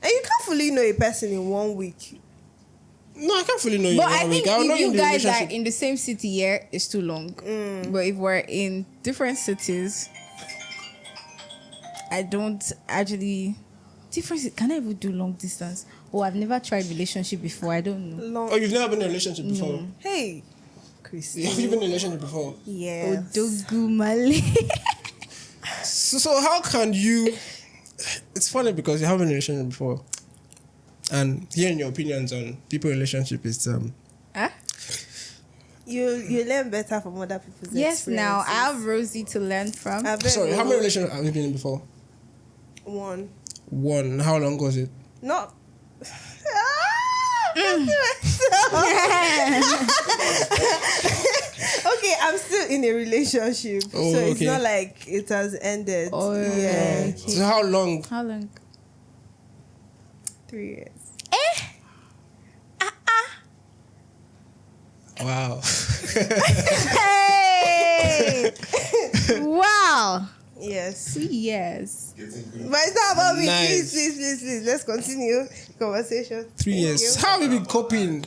And you can't fully know a person in 1 week. No, I can't fully know you. But in I 1 think week. I'll know if you you in the guys are relationship. in the same city here, it's too long. But if we're in different cities, I don't actually. Can I even do long distance? Oh, I've never tried relationship before. I don't know. Oh, you've never been in a relationship before? Hey, Christy. Have you been in a relationship before? Yeah. Odogu Male. So how can you... It's funny because you haven't been in a relationship before. And hearing your opinions on people in relationship is... Huh? You learn better from other people's Yes, now I experiences. have Rosie to learn from. I bet Sorry, you how many know. relationships have you been in before? 1. 1. How long was it? Not. Okay, I'm still in a relationship, Oh, so it's okay. not like it has ended. Oh, yeah. So how long? How long? 3 years. Wow. Hey! Wow. Yes. 3 years. But it's not about me. Nice. Please. Let's continue conversation. 3 years. How have you been coping?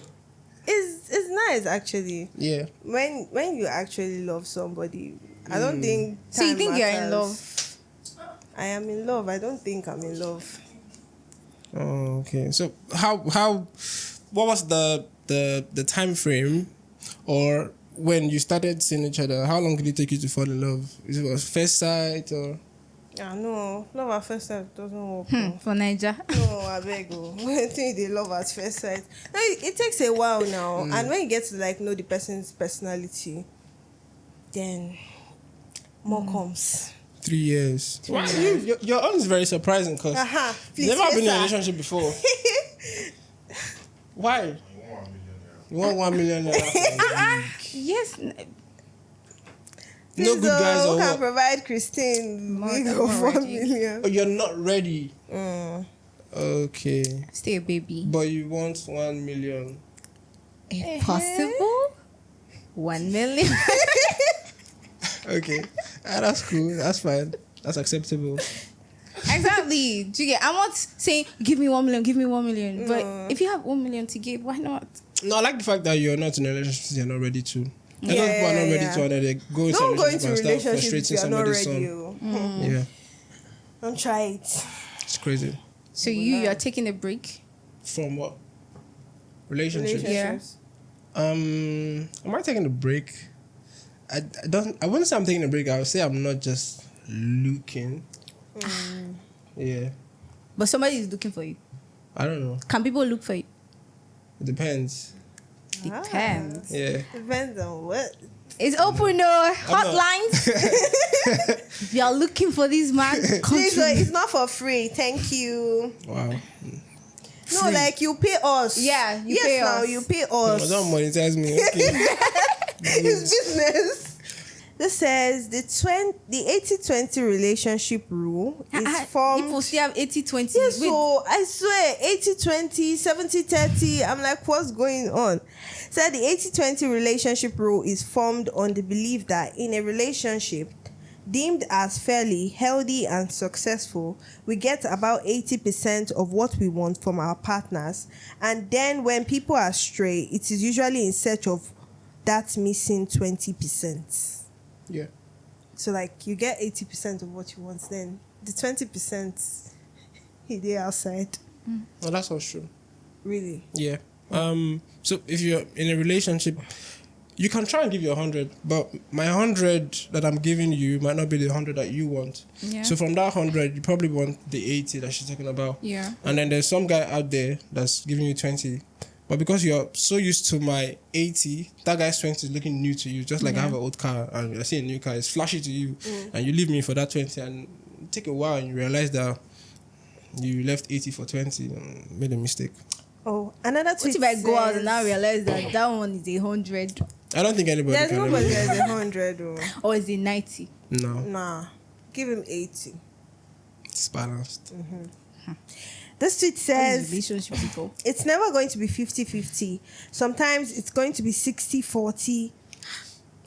It's nice actually. Yeah. When you actually love somebody, I don't think. So you time think you're in matters. love? I am in love. I don't think I'm in love. Oh, okay. So what was the time frame, or when you started seeing each other? How long did it take you to fall in love? Is it was first sight or? Yeah, no, love at first sight doesn't work. No. For Niger. No, I beg you. I think they love at first sight. No, it takes a while now, and when you get to like know the person's personality, then more comes. 3 years. Wow, your own is very surprising because Please, never been in a sir. relationship before. Why? You want 1 million naira? Yes. No good guys who or can what? provide Christine More big than of 1 already. million? Oh, you're not ready. Okay. Stay a baby. But you want 1 million. If possible, 1 million. Okay. That's cool. That's fine. That's acceptable. Exactly. Do you get? I'm not saying give me 1 million, give me 1 million. But if you have 1 million to give, why not? No, I like the fact that you're not in a relationship, you're not ready to. A lot of people are not ready to, and then they go into Don't a go into relationship and start relationships if frustrating you're not somebody's ready. son. Oh. Yeah, Don't try it. it's crazy. So you're taking a break? From what? Relationships. Relationships. Am I taking a break? I wouldn't say I'm taking a break. I would say I'm not just looking. Yeah, But somebody is looking for you. I don't know. Can people look for you? It depends. Depends. Yeah. Depends on what. It's open hotlines. If you are looking for this man, come Please, to me. it's not for free. Thank you. Wow. No, Free. like you pay us. Yeah, you yes, pay now us. you pay Oh, us. don't monetize me. Okay. It's business. This says the 80-20 relationship rule is formed. People still have 80-20. Yes, so I swear 80-20, 70-30. I'm like, what's going on? So the 80-20 relationship rule is formed on the belief that in a relationship deemed as fairly healthy and successful, we get about 80% of what we want from our partners. And then when people are stray, it is usually in search of that missing 20%. Yeah. So like you get 80% of what you want, then the 20% he did outside. No, that's all true. Really? Yeah. So if you're in a relationship, you can try and give your 100, but my 100 that I'm giving you might not be the 100 that you want. Yeah. So from that 100, you probably want the 80 that she's talking about. Yeah. And then there's some guy out there that's giving you 20. But because you're so used to my 80, that guy's 20 is looking new to you. Just like I have an old car and I see a new car, it's flashy to you. And you leave me for that 20 and it take a while and you realize that you left 80 for 20 and made a mistake. Oh, another What tweet if I go out and now says- realize that one is 100 I don't think anybody There's can nobody ever- that's 100 though. or is it 90? No, Nah. Give him 80. it's balanced. This tweet What is says relationship people? it's never going to be 50-50. Sometimes it's going to be 60-40.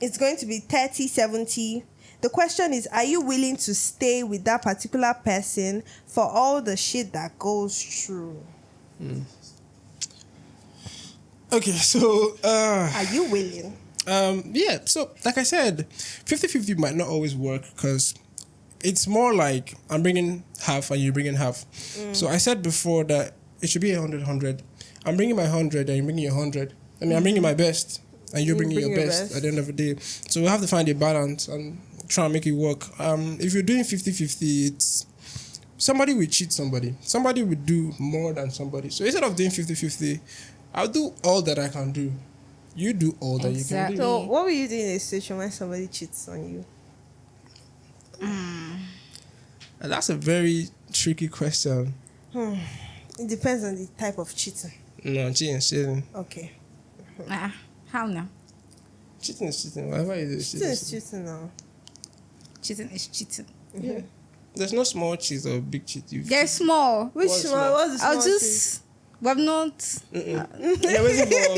It's going to be 30-70. The question is, are you willing to stay with that particular person for all the shit that goes through? Okay, so Are you willing? yeah, so like I said, 50-50 might not always work because it's more like I'm bringing half and you're bringing half. So I said before that it should be 100-100. I'm bringing my 100 and you're bringing your 100. I mean, I'm bringing my best and you're You bringing bring your your best best. at the end of the day. So we have to find a balance and try and make it work. If you're doing 50-50, it's somebody will cheat somebody. Somebody will do more than somebody. So instead of doing 50-50, I'll do all that I can do. You do all that Exactly. you can do. So what will you do in a situation when somebody cheats on you? And that's a very tricky question. It depends on the type of cheating. No, cheating. Okay. How now? Cheating is cheating. Whatever it is, Cheating is cheating now. Cheating is cheating. Yeah. There's no small cheat or big cheat. They're small. Which What's one? small? What's the small I'll just. We've not. You're waiting for.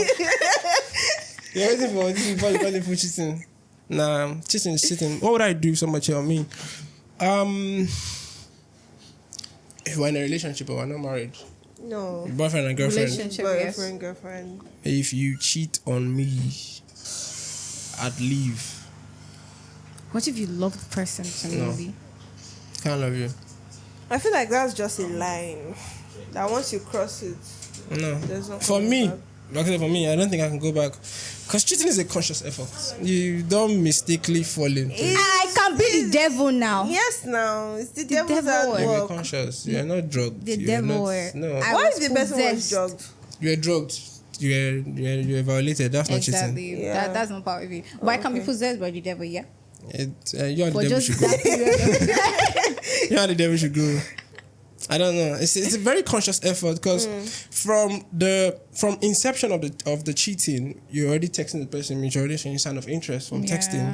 You're waiting for this before you call it for cheating. Nah, cheating is cheating. What would I do if somebody cheat on me? If we're in a relationship or we're not married, No. boyfriend and girlfriend. Relationship. Boyfriend, girlfriend. If you cheat on me, I'd leave. What if you love the person genuinely? Can't love you. I feel like that's just a line. That once you cross it, No. there's no For coming me, back. like I said, for me, I don't think I can go back. Because cheating is a conscious effort. You don't mistakenly fall into it. I can be the devil now. Yes, now it's the, devil devil's at work. You're work. conscious. You're not drugged. The You're devil. not, no. What if the person was possessed. drugged? You're drugged. You're violated. That's not cheating. Exactly. Yeah. That's not part of it. But I can be Okay. possessed by the devil, yeah? You and For the devil just should go. that period. You and the devil should go. I don't know. It's a very conscious effort because from inception of the cheating, you're already texting the person, you're already showing sign of interest from texting,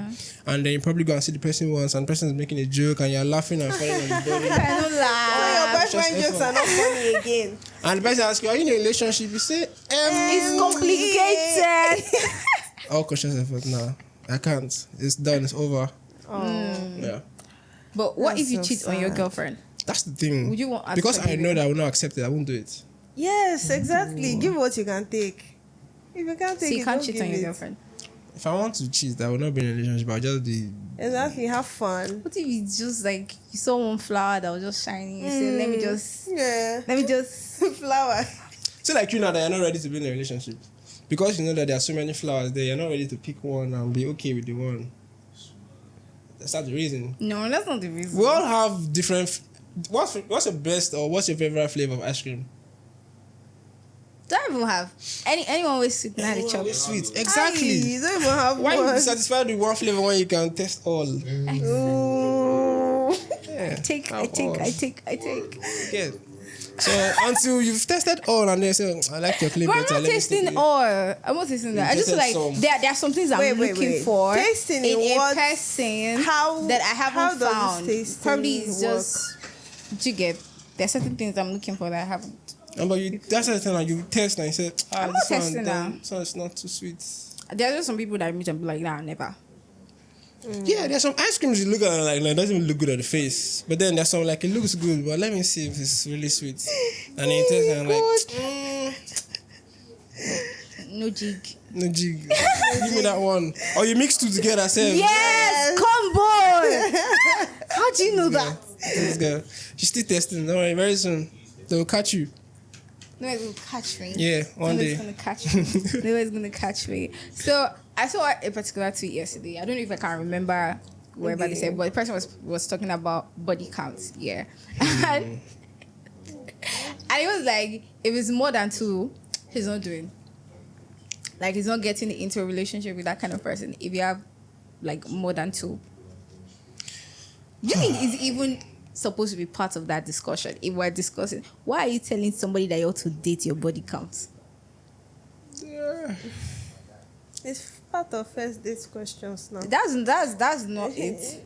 and then you probably go and see the person once, and the person is making a joke, and you're laughing and falling on your body. I don't So lie. your boyfriend just jokes are not funny again. And the person asks you, "Are you in a relationship?" You say, It's complicated. all conscious effort. Nah, I can't. It's done. It's over. Yeah, But what That's if you so cheat on your sad. girlfriend? that's the thing. Would you want us because to I forgive know you? that I will not accept it. I won't do it. Yes, exactly. Give what you can take. If you can't take So you it, can't don't cheat give on your it. girlfriend. If I want to cheat, I will not be in a relationship. I'll just be. Exactly. Have fun. What if it's just like you saw one flower that was just shining? You say, let me just flower. So like you now that you're not ready to be in a relationship. Because you know that there are so many flowers there, you're not ready to pick one and be okay with the one. That's not the reason. No, that's not the reason. We all have different. What's your best or what's your favorite flavor of ice cream? Do I even have anyone with sweet not a chop? Always sweet. Aye, Exactly. you don't even have Why you one. be satisfied with one flavor when you can taste all? Ooh. Yeah. I take. Yeah. So until you've tested all and then say, I like your flavor. But I'm not tasting all. I'm not tasting that. I just feel like tasted some. there are some things I'm looking for Tasting in in a what? person How that I how haven't does found. this tasting Probably it's work? just do you get. There are certain things I'm looking for that I haven't. But that's the thing, like you test and you say, I'm not this one, testing now. this one is not too sweet. There are just some people that I meet and be like, nah, never. Yeah, there's some ice creams you look at and like, no, it doesn't even look good on the face. But then there's some like, it looks good, but let me see if it's really sweet. And then you taste it and like, No jig. no jig. Give me that one. Or you mix two together, say, Yes, combo. How do you know that? This girl, she's still testing. Don't worry, very soon they'll catch you. No one's gonna catch me. Yeah, one Nobody's day. gonna catch me. Nobody's gonna catch me. So I saw a particular tweet yesterday. I don't know if I can remember wherever they said, but the person was talking about body count. Yeah, and it was like if it's more than 2, he's not doing. Like he's not getting into a relationship with that kind of person. If you have like more than 2, do you think it's even supposed to be part of that discussion? If we're discussing, why are you telling somebody that you ought to date your body count? Yeah. It's part of first date questions now. That's not it.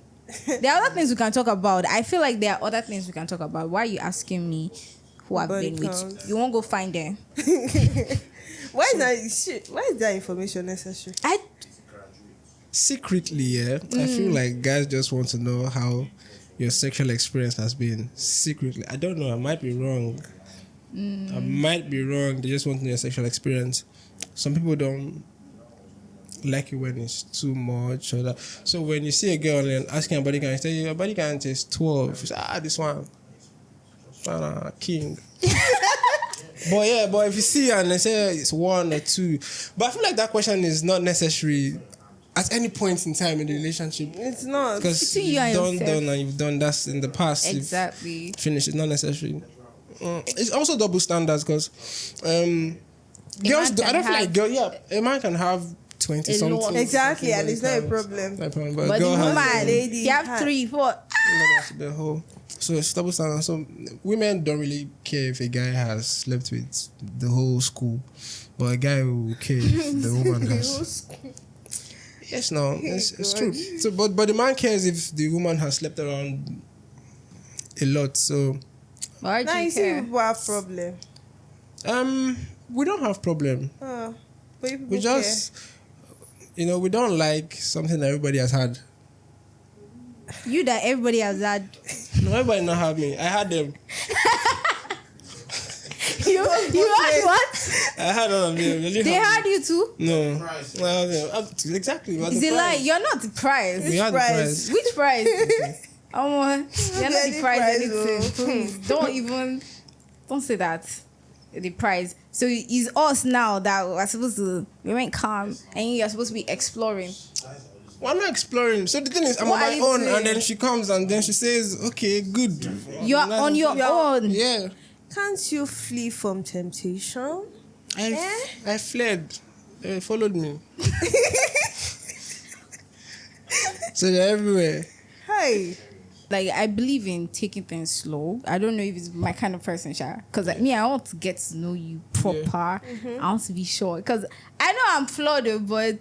There are other things we can talk about. I feel like there are other things we can talk about. Why are you asking me who I've Body been count. with? You won't go find them. Why is that information necessary? Secretly, yeah, I feel like guys just want to know how your sexual experience has been. Secretly, I don't know. I might be wrong. I might be wrong. They just want to know your sexual experience. Some people don't like it when it's too much or that. So when you see a girl and asking her body count, you say your body count is 12. You say, this one, king. But if you see her and they say it's 1 or 2, but I feel like that question is not necessary at any point in time in the relationship. It's not. Because Between you've you and done yourself. and you've done that's in the past. You've Exactly. finished. It's not necessary. It's also double standards because girls. I don't feel like a man can have 20 A lot. something. Exactly, and it's not a But problem. a But the girl has woman, lady you have has- 3, 4. the whole. So it's double standards. So women don't really care if a guy has slept with the whole school, but a guy will care if the woman has. Yes, no, it's true. So, but the man cares if the woman has slept around a lot. So, Why do Now you you see care? people have problem. we don't have problem. But people We just, we don't like something that everybody has had. You that everybody has had. No, everybody not have me. I had them. You had what? I had all of them. Really They had you too? No. Well, exactly. We had Is the it like prize. you're not the prize? We had the prize? prize. Which prize? You're not the Any prize prize, anything. oh. Please don't say that. The prize. So it's us now that we're supposed to remain calm, and you're supposed to be exploring. Well, I'm not exploring. So the thing is, I'm What on are my you own, doing? and then she comes and then she says, "Okay, good." You're on your own. Yeah. Can't you flee from temptation? I fled. They followed me. So they're everywhere. Hey. Like, I believe in taking things slow. I don't know if it's my kind of person, because like me, I want to get to know you proper. I want to be sure, because I know I'm flawed, but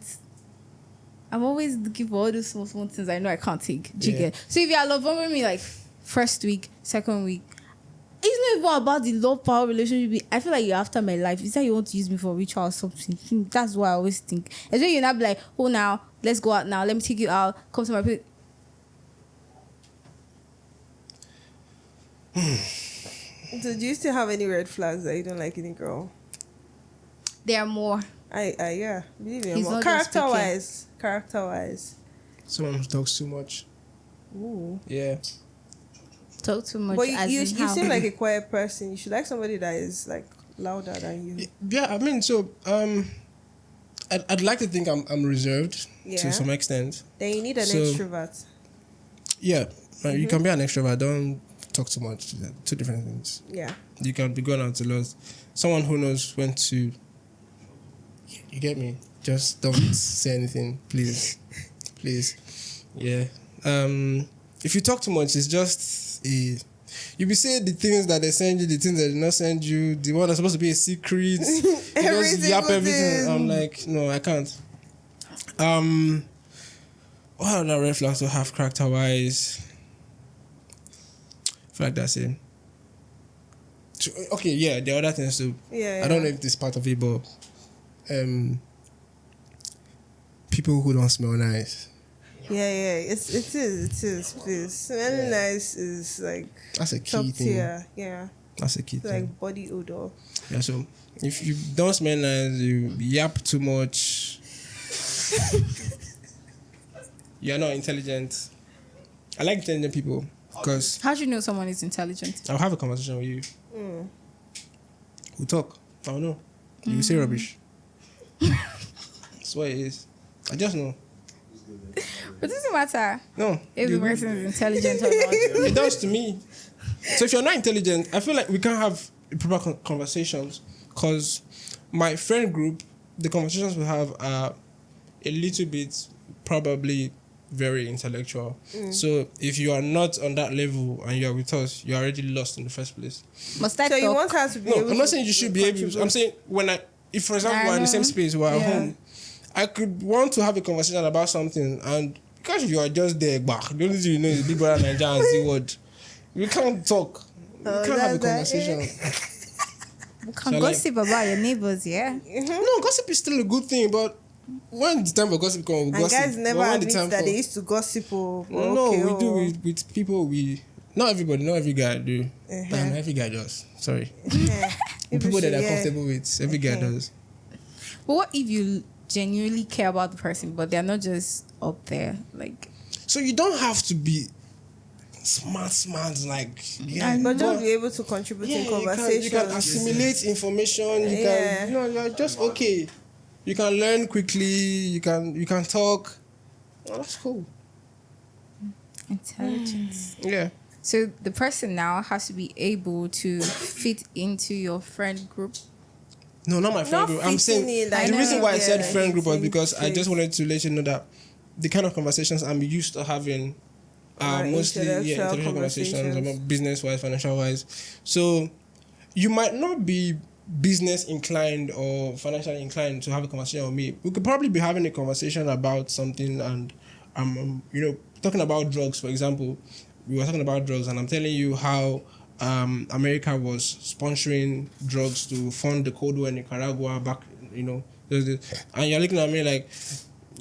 I'm always looking for all those small things I know I can't take. Do you get? So if you're love bombing me like first week, second week, it's not even about the love power relationship. I feel like you're after my life. Is that you want to use me for ritual or something? That's what I always think. And then you're not be like, oh, now let's go out now. Let me take you out. Come to my place. So do you still have any red flags that you don't like in a girl? There are more. Yeah, believe me. He's More. not just Character wise. Someone who talks too much. Ooh. Yeah. Talk too much. But as you in how? seem like a quiet person. You should like somebody that is like louder than you. Yeah, I mean, so I'd like to think I'm reserved Yeah. to some extent. Then you need an So- extrovert. Yeah, you can be an extrovert. Don't talk too much. Two different things. Yeah. You can be going out a lot. Someone who knows when to. You get me? Just don't say anything, please. Yeah. If you talk too much, it's just you be saying the things that they send you, the things that they not send you, the one that's supposed to be a secret. You just yap everything. I'm like, no, I can't. What other red flags to have character wise? I feel like that's it. Okay, yeah, the other things too. Yeah. I don't know if this is part of it, but people who don't smell nice. Yeah. It is. Please, smelling nice is like That's a top key thing. tier. Yeah. That's a key It's thing. like body odor. Yeah, so if you don't smell nice, you yap too much. You're not intelligent. I like intelligent people because How do you know someone is intelligent? I'll have a conversation with you. We'll talk. I don't know. You will say rubbish. That's what it is. I just know. But it doesn't matter No. if the you- person is intelligent or not. It does to me. So if you're not intelligent, I feel like we can't have proper conversations because my friend group, the conversations we have are a little bit probably very intellectual. So if you are not on that level and you are with us, you're already lost in the first place. Must I So you talk? want her to be No, able I'm not to saying you should be able. contribute. I'm saying if for example we're in the same space, we're at home, I could want to have a conversation about something, and because you are just there, the only thing you know is Big Brother Nigeria and Z word. We can't talk. We can't have a that's that, conversation. We can So, like- gossip about your neighbors, yeah? No, gossip is still a good thing, but when the time for gossip comes, we And gossip. guys never But when the admit time that for- they used to gossip. Oh, No, okay, we do oh. with people. Not everybody, not every guy do. Not every guy does. Sorry. Yeah. With people that are Yeah. comfortable with, every guy does. But what if you genuinely care about the person, but they're not just up there? Like, So you don't have to be smart, like yeah. But just be able to contribute in conversations. You can assimilate information. You Yeah. can, you're just okay. You can learn quickly. You can talk. Oh, that's cool. intelligence. Yeah. So the person now has to be able to fit into your friend group. No, not my friend Not group. I'm fitting saying in, like, the reason why I said yeah, friend group was in because I just place. wanted to let you know that the kind of conversations I'm used to having are mostly intellectual conversations about business wise, financial wise. So you might not be business inclined or financially inclined to have a conversation with me. We could probably be having a conversation about something and talking about drugs, for example. We were talking about drugs and I'm telling you how America was sponsoring drugs to fund the Cold War in Nicaragua back, and you're looking at me like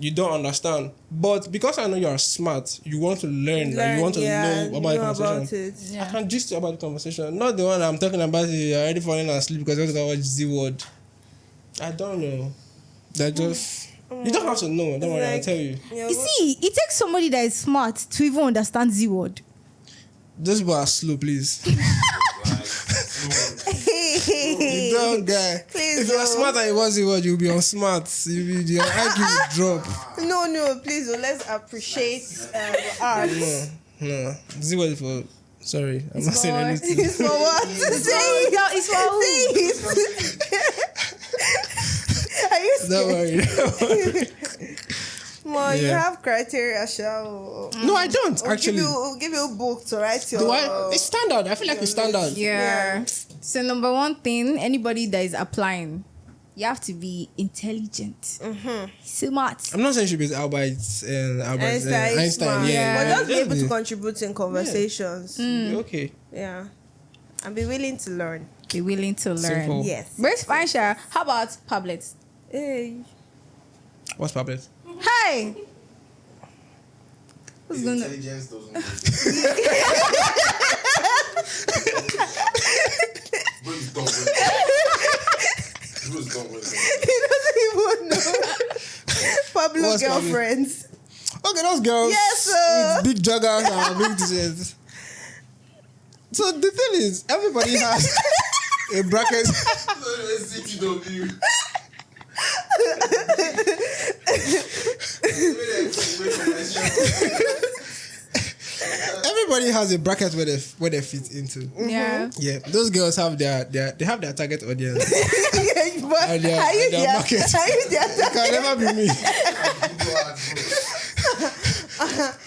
you don't understand. But because I know you are smart, you want to learn and you want to know about the conversation. it. Yeah. I can gist you about the conversation. Not the one I'm talking about, you're already falling asleep because I want to watch Z word. I don't know. That just... You don't have to know. Don't worry, I'll tell you. You see, it takes somebody that is smart to even understand Z word. Those people are slow, please. You Hey. dumb guy. Please, If you're oh. smart and you want to what, you'll be on smart. Your IQ will drop. No, please, let's appreciate art. No. See what for. Sorry, I'm not saying for- anything. It's for what? Say it. It's for who? Are you Don't scared? worry. Mom, you Yeah. have criteria, shall No, I don't actually. Give you a book to write your. Do I? It's standard. I feel like it's standard. Yeah. So number one thing, anybody that is applying, you have to be intelligent, smart. I'm not saying she be Albert and Einstein. Smart. Yeah, But just be able to yeah. contribute in conversations. Okay. Yeah. And be willing to learn. Be willing to learn. Simple. Yes. But it's fine, Sha. How about tablets? Hey. What's Pablet? Hey, who's His gonna? intelligence doesn't go. Bro's dumb. Bro's dumb. He doesn't even know. Pablo What's Pablo? girlfriends. Okay, those girls. Yes, sir. With big joggers and big t-shirts. So the thing is, everybody has a bracket. CTW. Everybody has a bracket where they fit into. Yeah. Yeah, those girls have their target audience. But And their- are you and their there? market. Are you there? It can never be me.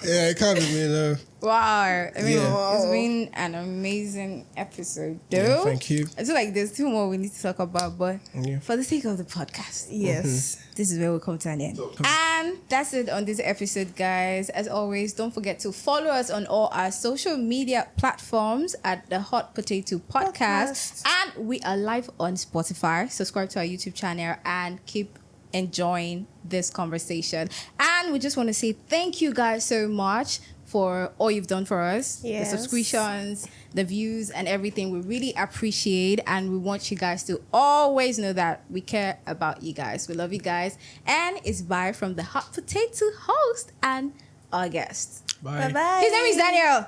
Yeah, it can't be me, no. Wow. I mean, Yeah. it's been an amazing episode, though. Yeah, thank you. I feel like there's two more we need to talk about, but Yeah. for the sake of the podcast, Yes. this is where we come to an end. And that's it on this episode, guys. As always, don't forget to follow us on all our social media platforms at the Hot Potato Podcast. And we are live on Spotify. Subscribe to our YouTube channel and keep enjoying this conversation. And we just want to say thank you guys so much for all you've done for us. Yes. The subscriptions, the views, and everything. We really appreciate, and we want you guys to always know that we care about you guys. We love you guys. And it's bye from the Hot Potato host and our guest. Bye. Bye-bye. His name is Daniel.